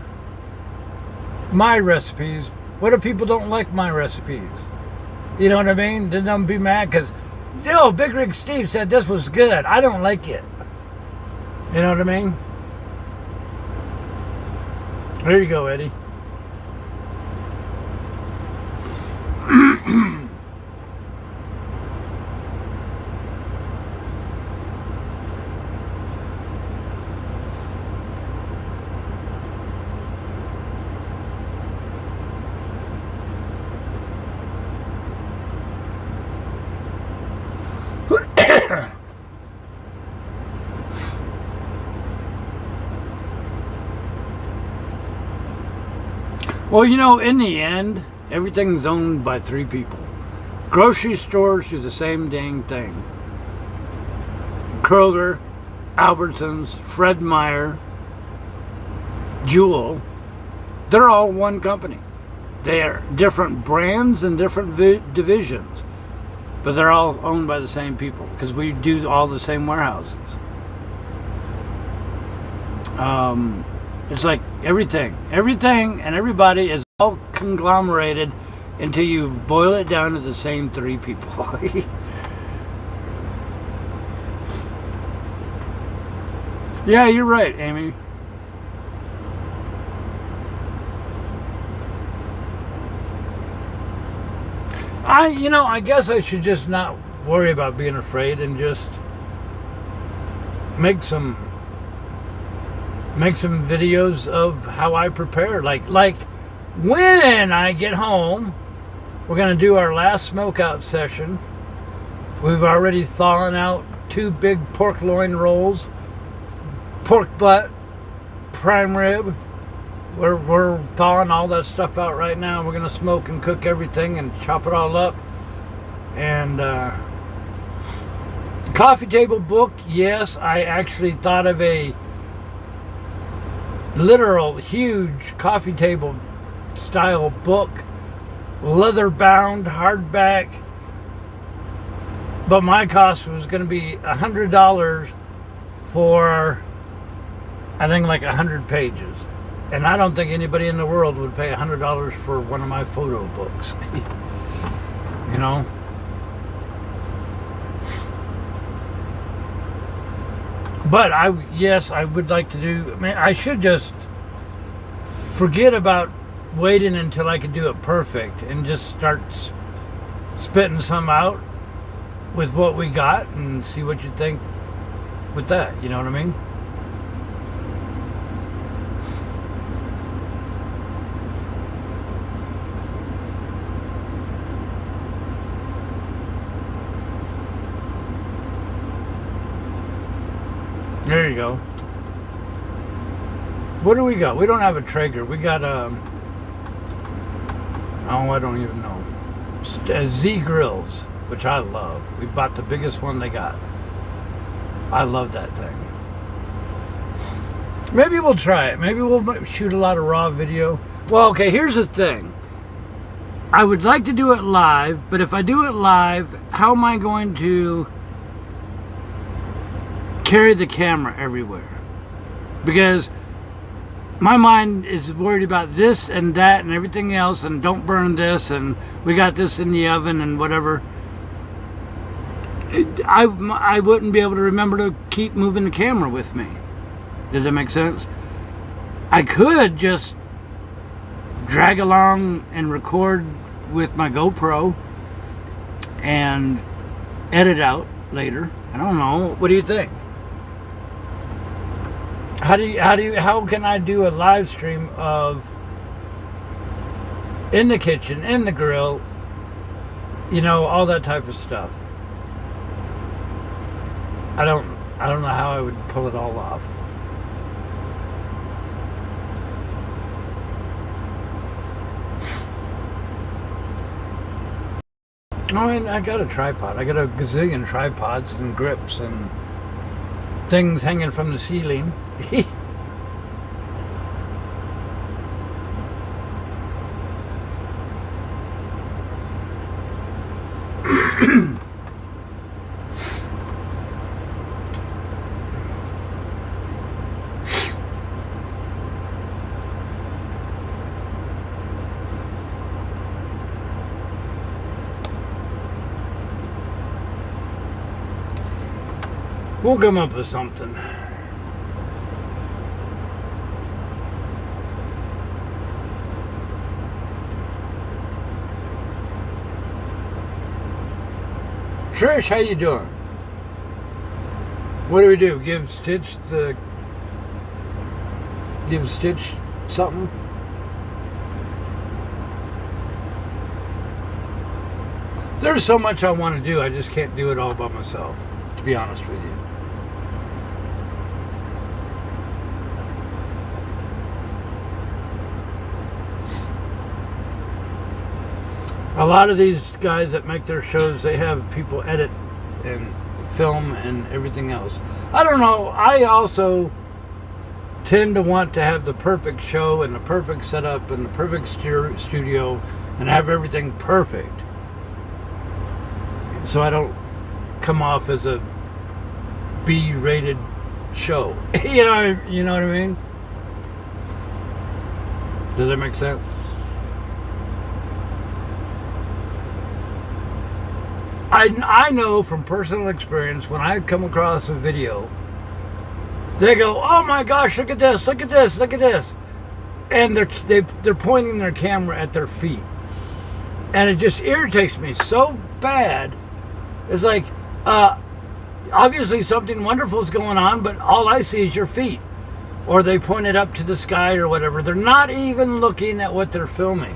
my recipes, what if people don't like my recipes? You know what I mean? Then they'll be mad because, yo, BigRigSteve said this was good. I don't like it. You know what I mean? There you go, Eddie. Well, you know, in the end, everything's owned by 3 people. Grocery stores do the same dang thing. Kroger, Albertsons, Fred Meyer, Jewel, they're all one company. They are different brands and different divisions, but they're all owned by the same people because we do all the same warehouses. It's like everything and everybody is all conglomerated until you boil it down to the same 3 people. Yeah, you're right, Amy. I guess I should just not worry about being afraid and just make some videos of how I prepare. Like when I get home, we're gonna do our last smoke out session. We've already thawed out 2 big pork loin rolls, pork butt, prime rib. We're thawing all that stuff out right now. We're gonna smoke and cook everything and chop it all up. And coffee table book, yes, I actually thought of a literal huge coffee table style book, leather bound, hardback, but my cost was going to be $100 for, I think, like 100 pages, and I don't think anybody in the world would pay $100 for one of my photo books. you know. But yes, I would like to do. I mean, I should just forget about waiting until I could do it perfect and just start spitting some out with what we got and see what you think with that. You know what I mean? There you go. What do we got? We don't have a Traeger. We got oh, I don't even know. Z grills, which I love. We bought the biggest one they got. I love that thing. Maybe we'll try it. Maybe we'll shoot a lot of raw video. Well, okay, here's the thing. I would like to do it live, but if I do it live, how am I going to carry the camera everywhere? Because my mind is worried about this and that and everything else, and don't burn this, and we got this in the oven and whatever. I wouldn't be able to remember to keep moving the camera with me. Does that make sense? I could just drag along and record with my GoPro and edit out later. I don't know. What do you think? How can I do a live stream of in the kitchen, in the grill, you know, all that type of stuff? I don't know how I would pull it all off. I got a tripod. I got a gazillion tripods and grips and things hanging from the ceiling. We'll come up with something. Trish, how you doing? What do we do? Give Stitch something? There's so much I want to do, I just can't do it all by myself, to be honest with you. A lot of these guys that make their shows, they have people edit and film and everything else. I don't know. I also tend to want to have the perfect show and the perfect setup and the perfect studio and have everything perfect, so I don't come off as a B-rated show. You know what I mean? Does that make sense? I know from personal experience, when I come across a video, they go, "Oh my gosh, look at this, look at this, look at this," and they're pointing their camera at their feet, and it just irritates me so bad. It's like, obviously something wonderful is going on, but all I see is your feet, or they point it up to the sky or whatever. They're not even looking at what they're filming,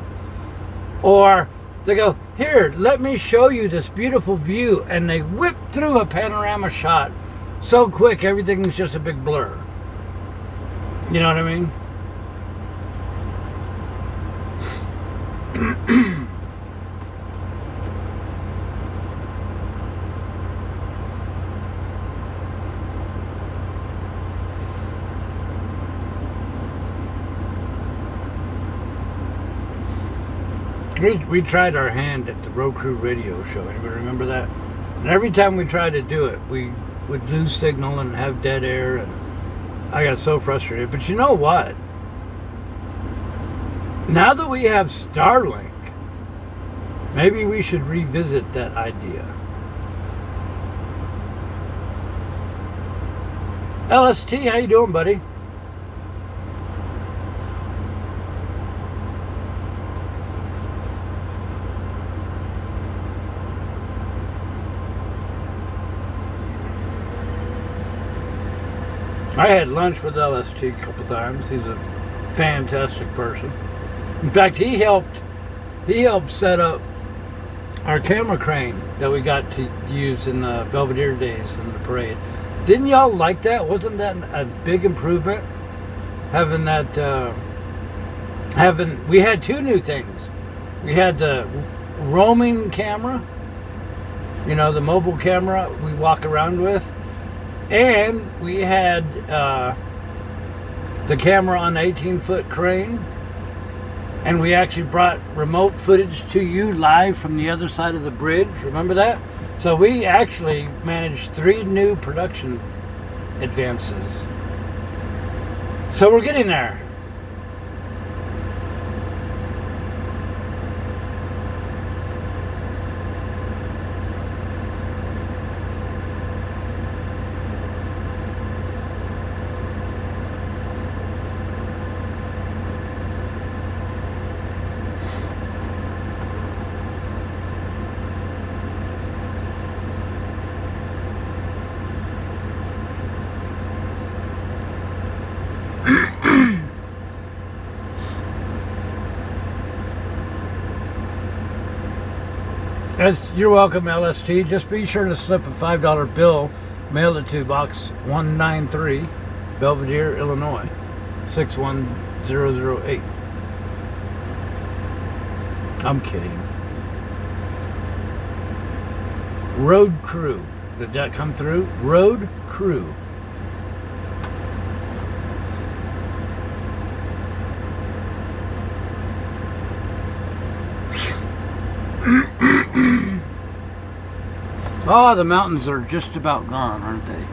or they go, "Here, let me show you this beautiful view," and they whip through a panorama shot so quick, everything's just a big blur. You know what I mean? We tried our hand at the Road Crew radio show. Anybody remember that? And every time we tried to do it, we would lose signal and have dead air, and I got so frustrated. But you know what? Now that we have Starlink, Maybe we should revisit that idea. LST, how you doing, buddy? I had lunch with LST a couple times. He's a fantastic person. In fact, he helped set up our camera crane that we got to use in the Belvedere days in the parade. Didn't y'all like that? Wasn't that a big improvement? Having that, we had two new things. We had the roaming camera, you know, the mobile camera we walk around with. And we had the camera on the 18-foot crane. And we actually brought remote footage to you live from the other side of the bridge. Remember that? So we actually managed 3 new production advances. So we're getting there. You're welcome, LST. Just be sure to slip a $5 bill, mail it to Box 193, Belvedere, Illinois, 61008. I'm kidding. Road Crew. Did that come through? Road Crew. Oh, the mountains are just about gone, aren't they?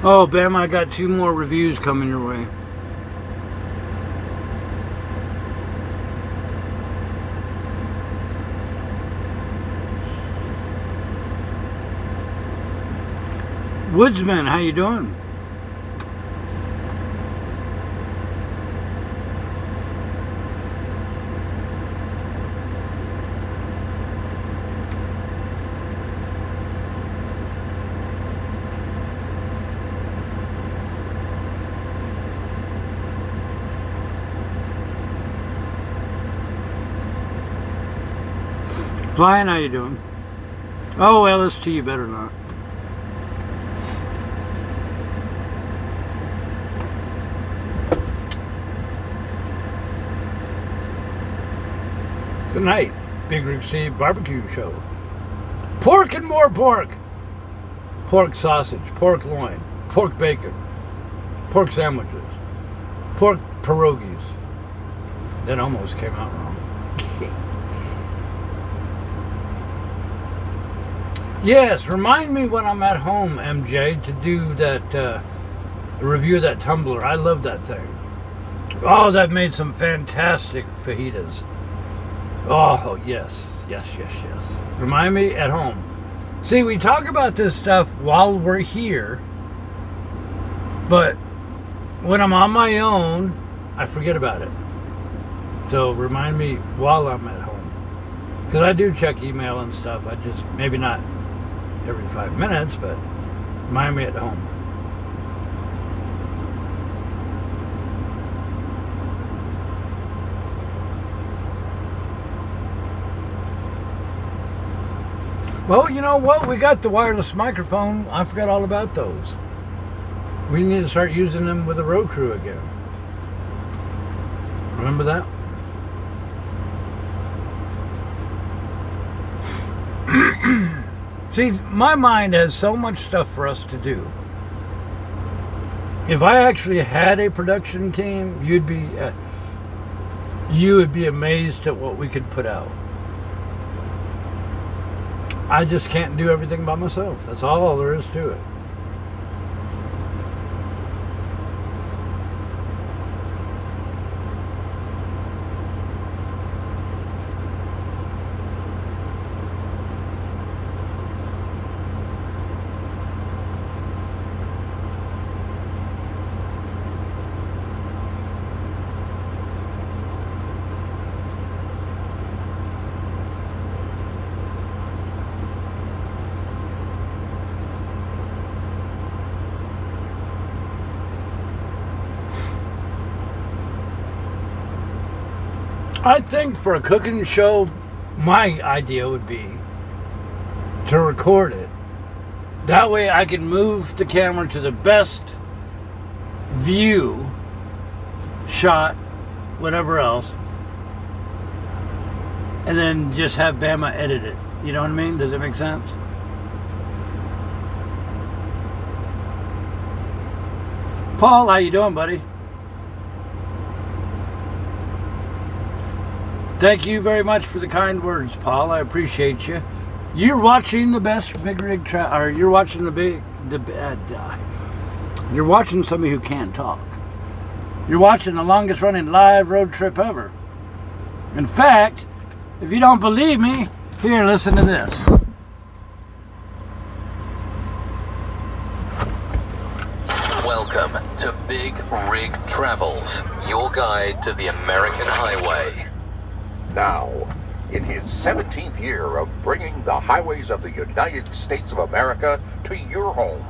Oh, Bam, I got 2 more reviews coming your way. Woodsman, how you doing? Flying, how you doing? Oh, LST, you better not. Good night, BigRigSteve barbecue show. Pork and more pork. Pork sausage, pork loin, pork bacon, pork sandwiches, pork pierogies. That almost came out wrong. Yes, remind me when I'm at home, MJ, to do that review of that tumbler. I love that thing. Oh, that made some fantastic fajitas. Oh, yes. Yes, yes, yes. Remind me at home. See, we talk about this stuff while we're here, but when I'm on my own, I forget about it. So remind me while I'm at home. Because I do check email and stuff. I just, maybe not every 5 minutes, but remind me at home. Well, you know what? We got the wireless microphone. I forgot all about those. We need to start using them with the road crew again. Remember that? See, my mind has so much stuff for us to do. If I actually had a production team, you would be amazed at what we could put out. I just can't do everything by myself. That's all there is to it. I think for a cooking show, my idea would be to record it. That way I can move the camera to the best view, shot, whatever else, and then just have Bama edit it. You know what I mean? Does that make sense? Paul, how you doing, buddy? Thank you very much for the kind words, Paul. I appreciate you. You're watching the best Big Rig or you're watching you're watching somebody who can't talk. You're watching the longest running live road trip ever. In fact, if you don't believe me, here, listen to this. Welcome to Big Rig Travels, your guide to the American highway. Now, in his 17th year of bringing the highways of the United States of America to your home,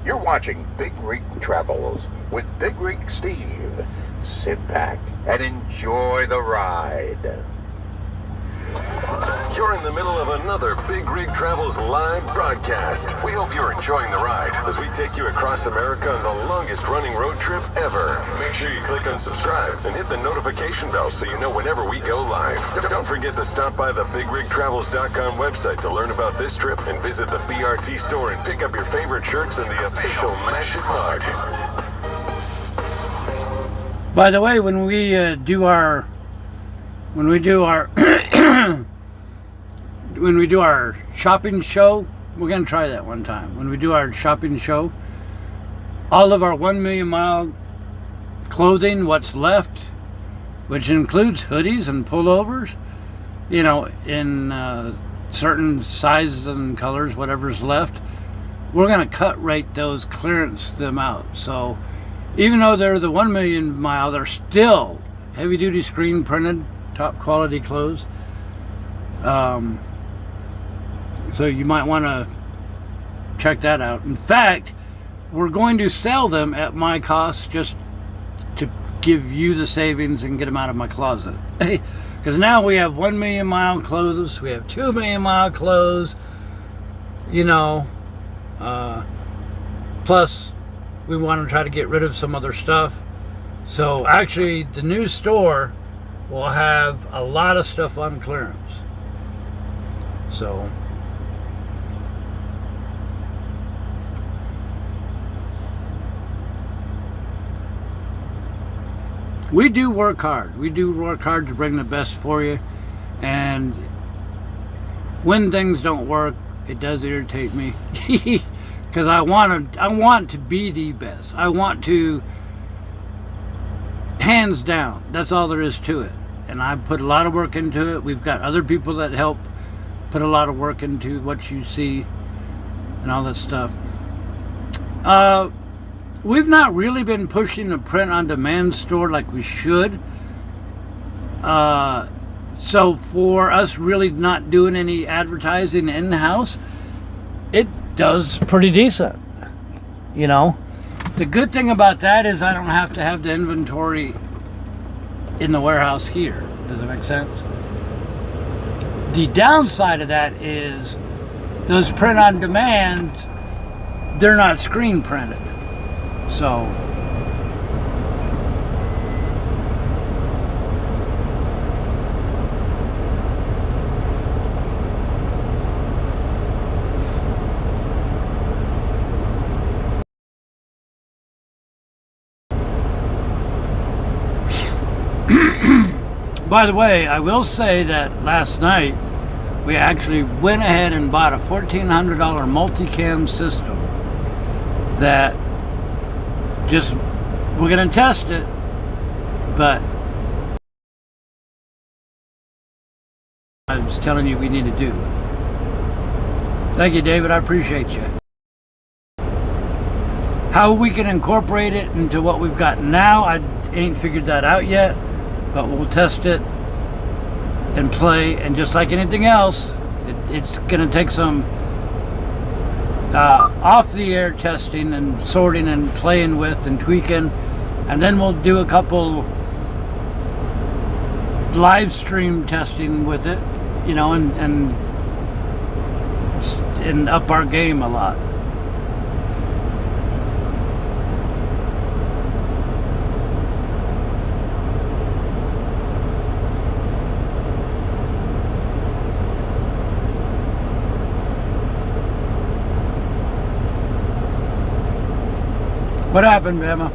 you're watching Big Rig Travels with BigRigSteve. Sit back and enjoy the ride. You're in the middle of another Big Rig Travels live broadcast. We hope you're enjoying the ride as we take you across America on the longest running road trip ever. Make sure you click on subscribe and hit the notification bell so you know whenever we go live. Don't forget to stop by the BigRigTravels.com website to learn about this trip and visit the BRT store and pick up your favorite shirts and the official Mash It mug. By the way, when we do our when we do our shopping show, we're gonna try that one time. When we do our shopping show, all of our 1 million mile clothing, what's left, which includes hoodies and pullovers, you know, in certain sizes and colors, whatever's left, we're gonna cut rate those, clearance them out. So even though they're the 1 million mile, they're still heavy duty screen printed, top quality clothes. So you might want to check that out. In fact, we're going to sell them at my cost just to give you the savings and get them out of my closet. Because now we have 1 million mile clothes, we have 2 million mile clothes, you know, plus we want to try to get rid of some other stuff. So actually the new store will have a lot of stuff on clearance. So we do work hard. We do work hard to bring the best for you. And when things don't work, it does irritate me. Because I want to be the best. I want to, hands down, that's all there is to it. And I put a lot of work into it. We've got other people that help put a lot of work into what you see and all that stuff. We've not really been pushing the print on demand store like we should. So for us really not doing any advertising in-house, it does pretty decent, you know. The good thing about that is I don't have to have the inventory in the warehouse here. Does that make sense? The downside of that is those print on demand, they're not screen printed. So by the way, I will say that last night we actually went ahead and bought a $1,400 multicam system that just, we're going to test it, but I was telling you we need to do. Thank you, David. I appreciate you. How we can incorporate it into what we've got now, I ain't figured that out yet. But we'll test it and play, and just like anything else, it's going to take some off-the-air testing and sorting and playing with and tweaking, and then we'll do a couple live stream testing with it, you know, and up our game a lot. What happened, Bama?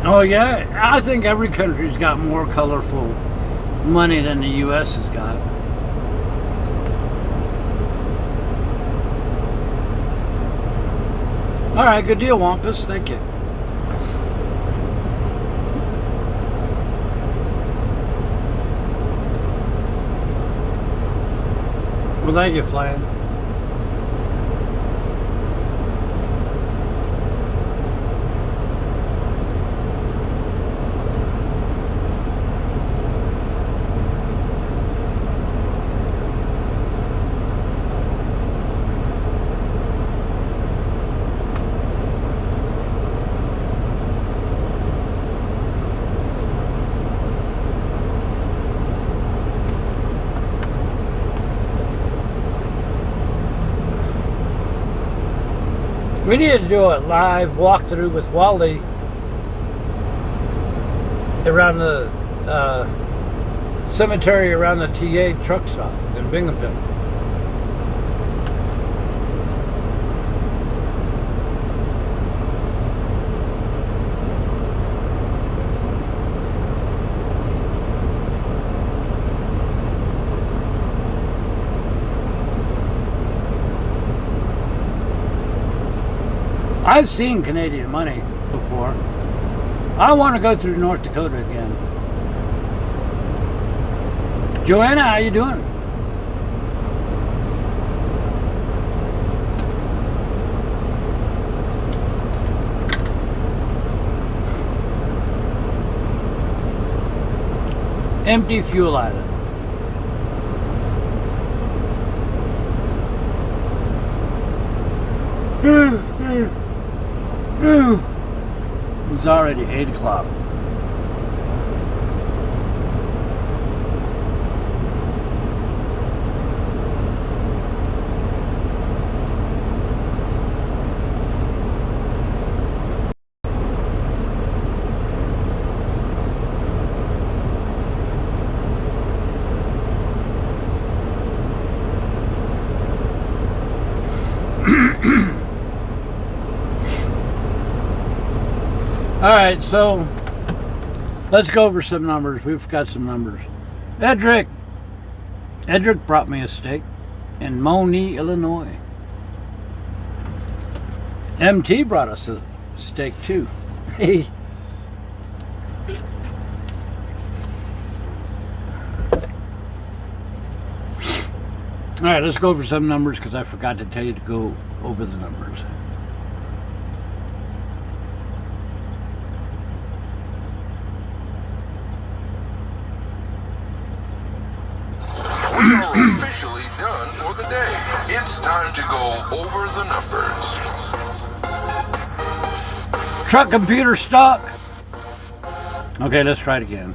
Oh yeah, I think every country's got more colorful money than the U.S. has got. All right, good deal, Wampus. Thank you. Well, thank you, Flan. We need to do a live walkthrough with Wally around the cemetery around the TA truck stop in Binghamton. I've seen Canadian money before. I want to go through North Dakota again. Joanna, how you doing? Empty fuel island. It's already 8 o'clock. Alright, so let's go over some numbers. We've got some numbers. Edric brought me a steak in Moni, Illinois. MT brought us a steak too. Hey. Alright, let's go over some numbers because I forgot to tell you to go over the numbers. We are officially done for the day. It's time to go over the numbers. Truck computer stock. Okay, let's try it again.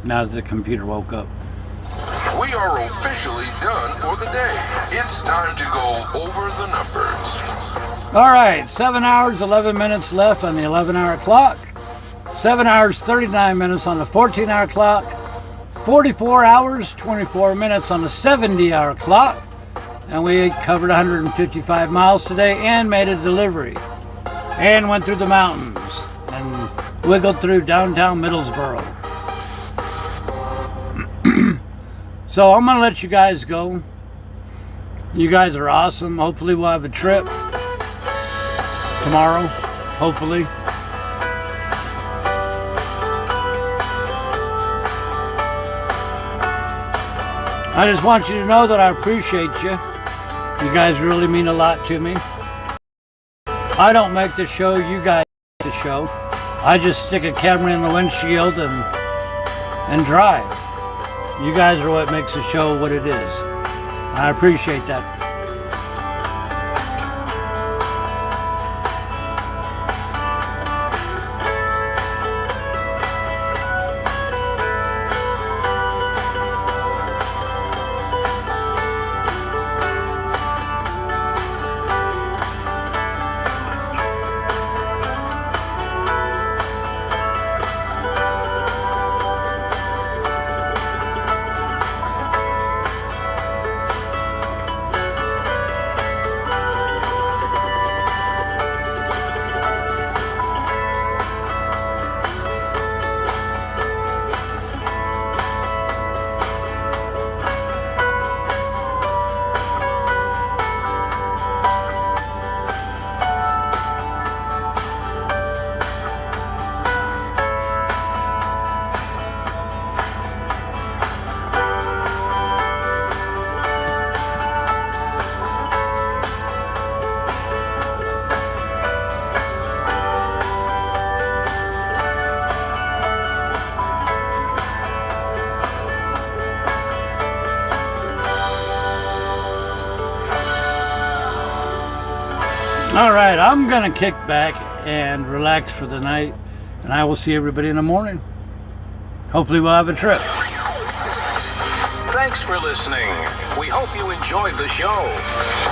Now that the computer woke up. We are officially done for the day. It's time to go over the numbers. All right, 7 hours, 11 minutes left on the 11-hour clock. 7 hours, 39 minutes on the 14-hour clock. 44 hours, 24 minutes on the 70-hour clock. And we covered 155 miles today and made a delivery. And went through the mountains and wiggled through downtown Middlesboro. So I'm going to let you guys go. You guys are awesome. Hopefully we'll have a trip tomorrow. Hopefully. I just want you to know that I appreciate you. You guys really mean a lot to me. I don't make the show, you guys make the show. I just stick a camera in the windshield and drive. You guys are what makes the show what it is. I appreciate that. All right, I'm gonna kick back and relax for the night, and I will see everybody in the morning. Hopefully we'll have a trip. Thanks for listening. We hope you enjoyed the show.